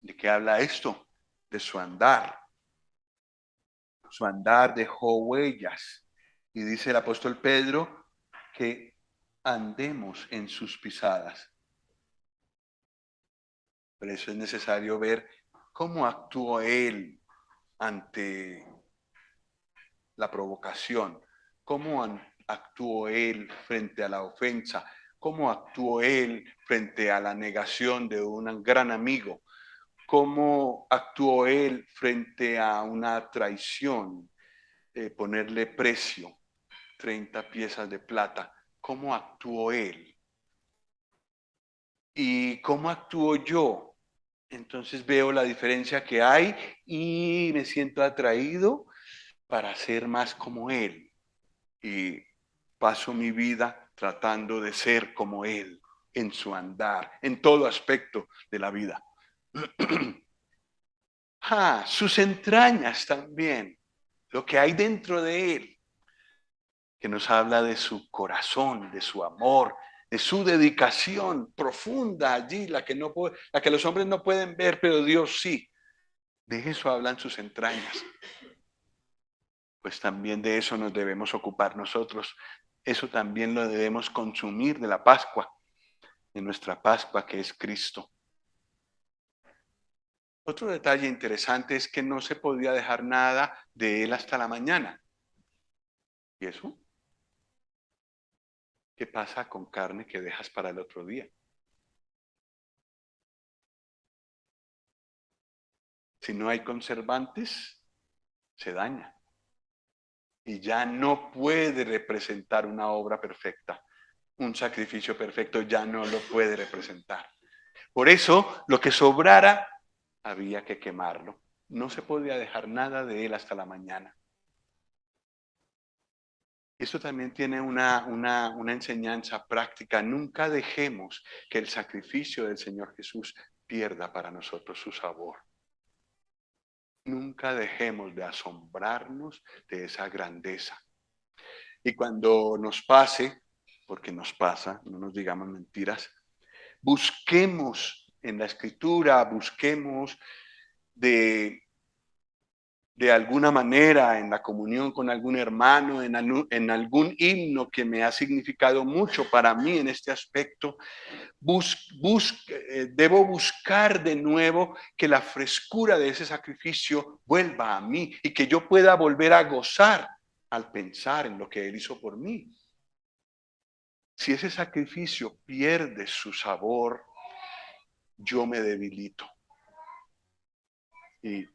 ¿De qué habla esto? De su andar. Su andar dejó huellas. Y dice el apóstol Pedro que andemos en sus pisadas. Por eso es necesario ver cómo actuó él ante la provocación, cómo actuó él frente a la ofensa, cómo actuó él frente a la negación de un gran amigo, cómo actuó él frente a una traición, ponerle precio, 30 piezas de plata, cómo actuó él y cómo actúo yo. Entonces veo la diferencia que hay y me siento atraído para ser más como él. Y paso mi vida tratando de ser como él en su andar, en todo aspecto de la vida. Sus entrañas también, lo que hay dentro de él, que nos habla de su corazón, de su amor, de su dedicación profunda allí, la que los hombres no pueden ver, pero Dios sí. De eso hablan sus entrañas. Pues también de eso nos debemos ocupar nosotros. Eso también lo debemos consumir de la Pascua, de nuestra Pascua que es Cristo. Otro detalle interesante es que no se podía dejar nada de él hasta la mañana. ¿Y eso? ¿Qué pasa con carne que dejas para el otro día? Si no hay conservantes, se daña. Y ya no puede representar una obra perfecta. Un sacrificio perfecto ya no lo puede representar. Por eso, lo que sobrara, había que quemarlo. No se podía dejar nada de él hasta la mañana. Esto también tiene una enseñanza práctica. Nunca dejemos que el sacrificio del Señor Jesús pierda para nosotros su sabor. Nunca dejemos de asombrarnos de esa grandeza. Y cuando nos pase, porque nos pasa, no nos digamos mentiras, busquemos en la Escritura, busquemos de alguna manera en la comunión con algún hermano, en algún himno que me ha significado mucho para mí en este aspecto, debo buscar de nuevo que la frescura de ese sacrificio vuelva a mí y que yo pueda volver a gozar al pensar en lo que Él hizo por mí. Si ese sacrificio pierde su sabor, yo me debilito. Y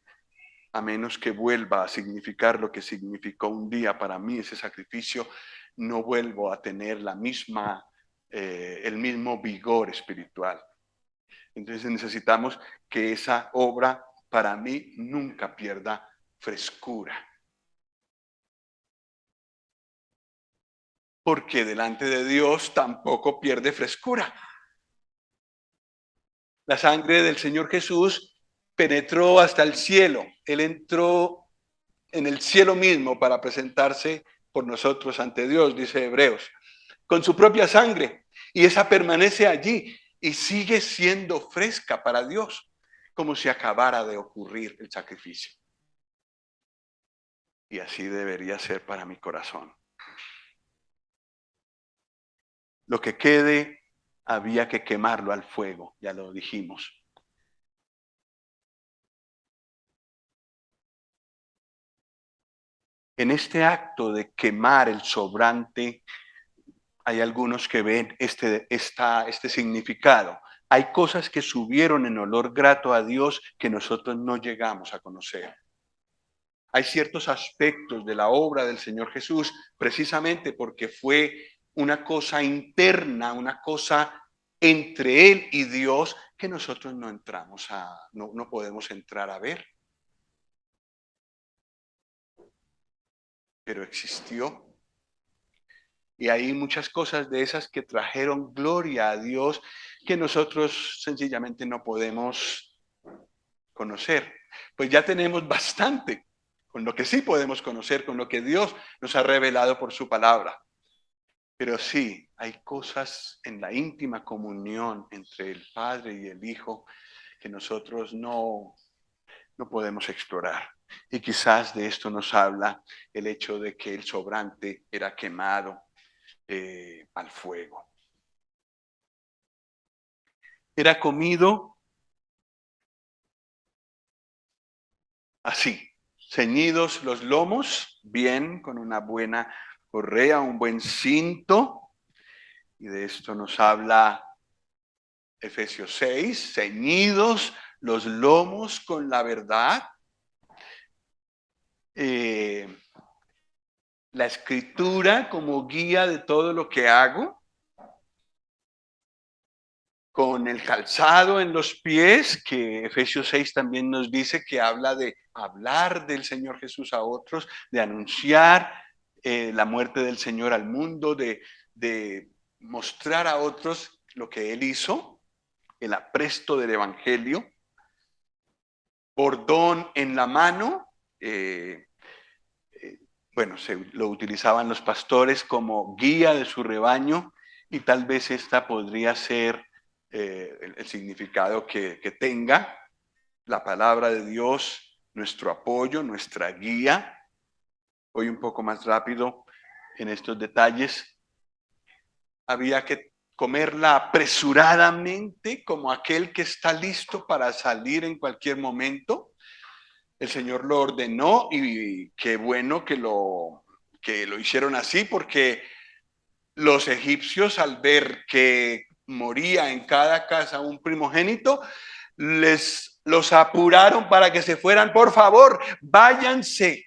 a menos que vuelva a significar lo que significó un día para mí ese sacrificio, no vuelvo a tener el mismo vigor espiritual. Entonces necesitamos que esa obra para mí nunca pierda frescura. Porque delante de Dios tampoco pierde frescura. La sangre del Señor Jesús penetró hasta el cielo. Él entró en el cielo mismo para presentarse por nosotros ante Dios, dice Hebreos, con su propia sangre. Y esa permanece allí y sigue siendo fresca para Dios, como si acabara de ocurrir el sacrificio. Y así debería ser para mi corazón. Lo que quede había que quemarlo al fuego, ya lo dijimos. En este acto de quemar el sobrante, hay algunos que ven este significado. Hay cosas que subieron en olor grato a Dios que nosotros no llegamos a conocer. Hay ciertos aspectos de la obra del Señor Jesús, precisamente porque fue una cosa interna, una cosa entre Él y Dios, que nosotros no podemos entrar a ver, pero existió. Y hay muchas cosas de esas que trajeron gloria a Dios que nosotros sencillamente no podemos conocer. Pues ya tenemos bastante con lo que sí podemos conocer, con lo que Dios nos ha revelado por su palabra. Pero sí, hay cosas en la íntima comunión entre el Padre y el Hijo que nosotros no podemos explorar. Y quizás de esto nos habla el hecho de que el sobrante era quemado al fuego. Era comido así, ceñidos los lomos, bien, con una buena correa, un buen cinto. Y de esto nos habla Efesios 6, ceñidos los lomos con la verdad. Eh, la escritura como guía de todo lo que hago, con el calzado en los pies, que Efesios 6 también nos dice que habla de hablar del Señor Jesús a otros, de anunciar la muerte del Señor al mundo, de mostrar a otros lo que Él hizo, el apresto del Evangelio, bordón en la mano, bueno, lo utilizaban los pastores como guía de su rebaño y tal vez esta podría ser el significado que tenga la palabra de Dios, nuestro apoyo, nuestra guía. Voy un poco más rápido en estos detalles. Había que comerla apresuradamente como aquel que está listo para salir en cualquier momento. El Señor lo ordenó y qué bueno que lo hicieron así, porque los egipcios, al ver que moría en cada casa un primogénito, los apuraron para que se fueran. Por favor, váyanse,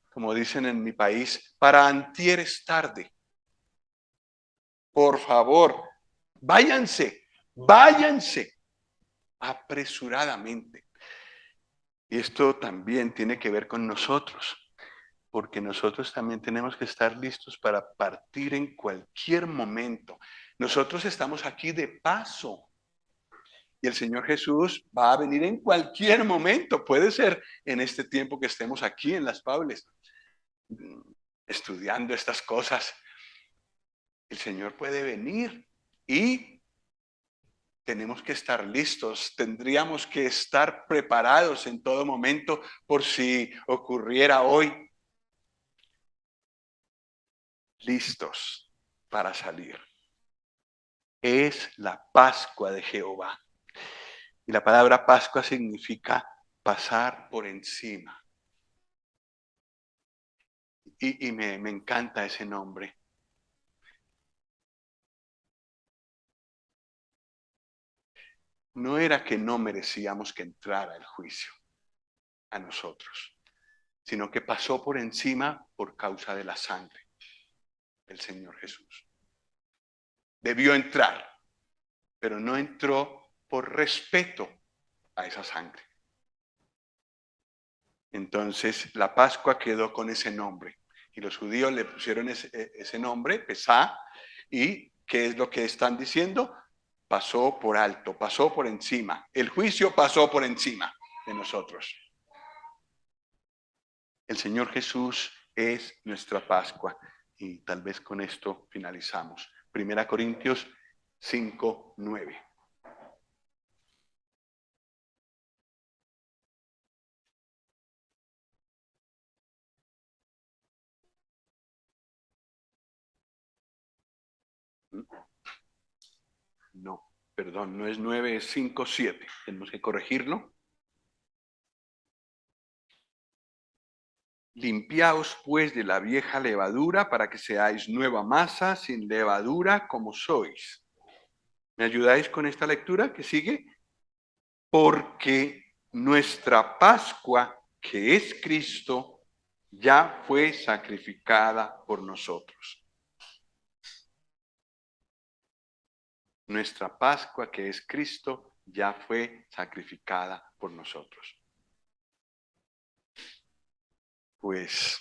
como dicen en mi país, para antier es tarde. Por favor, váyanse, váyanse apresuradamente. Y esto también tiene que ver con nosotros, porque nosotros también tenemos que estar listos para partir en cualquier momento. Nosotros estamos aquí de paso y el Señor Jesús va a venir en cualquier momento. Puede ser en este tiempo que estemos aquí en Las Paules estudiando estas cosas. El Señor puede venir y tenemos que estar listos. Tendríamos que estar preparados en todo momento por si ocurriera hoy. Listos para salir. Es la Pascua de Jehová. Y la palabra Pascua significa pasar por encima. Y me encanta ese nombre. No era que no merecíamos que entrara el juicio a nosotros, sino que pasó por encima por causa de la sangre del Señor Jesús. Debió entrar, pero no entró por respeto a esa sangre. Entonces la Pascua quedó con ese nombre y los judíos le pusieron ese nombre, Pesá, y ¿qué es lo que están diciendo? Pasó por alto, pasó por encima. El juicio pasó por encima de nosotros. El Señor Jesús es nuestra Pascua y tal vez con esto finalizamos. 1 Corintios 5:9. No, perdón, no es 9, es 5, 7. Tenemos que corregirlo. Limpiaos pues de la vieja levadura para que seáis nueva masa sin levadura como sois. ¿Me ayudáis con esta lectura que sigue? Porque nuestra Pascua, que es Cristo, ya fue sacrificada por nosotros. Nuestra Pascua, que es Cristo, ya fue sacrificada por nosotros. Pues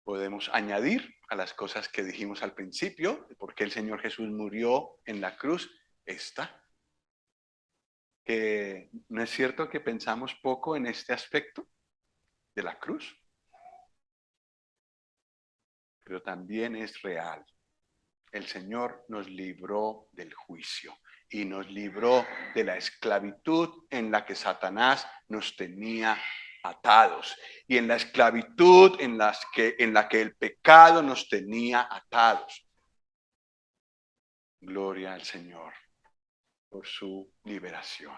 podemos añadir a las cosas que dijimos al principio, de por qué el Señor Jesús murió en la cruz, esta. Que no es cierto que pensamos poco en este aspecto de la cruz, pero también es real. El Señor nos libró del juicio y nos libró de la esclavitud en la que Satanás nos tenía atados y en la esclavitud en la que el pecado nos tenía atados. Gloria al Señor por su liberación.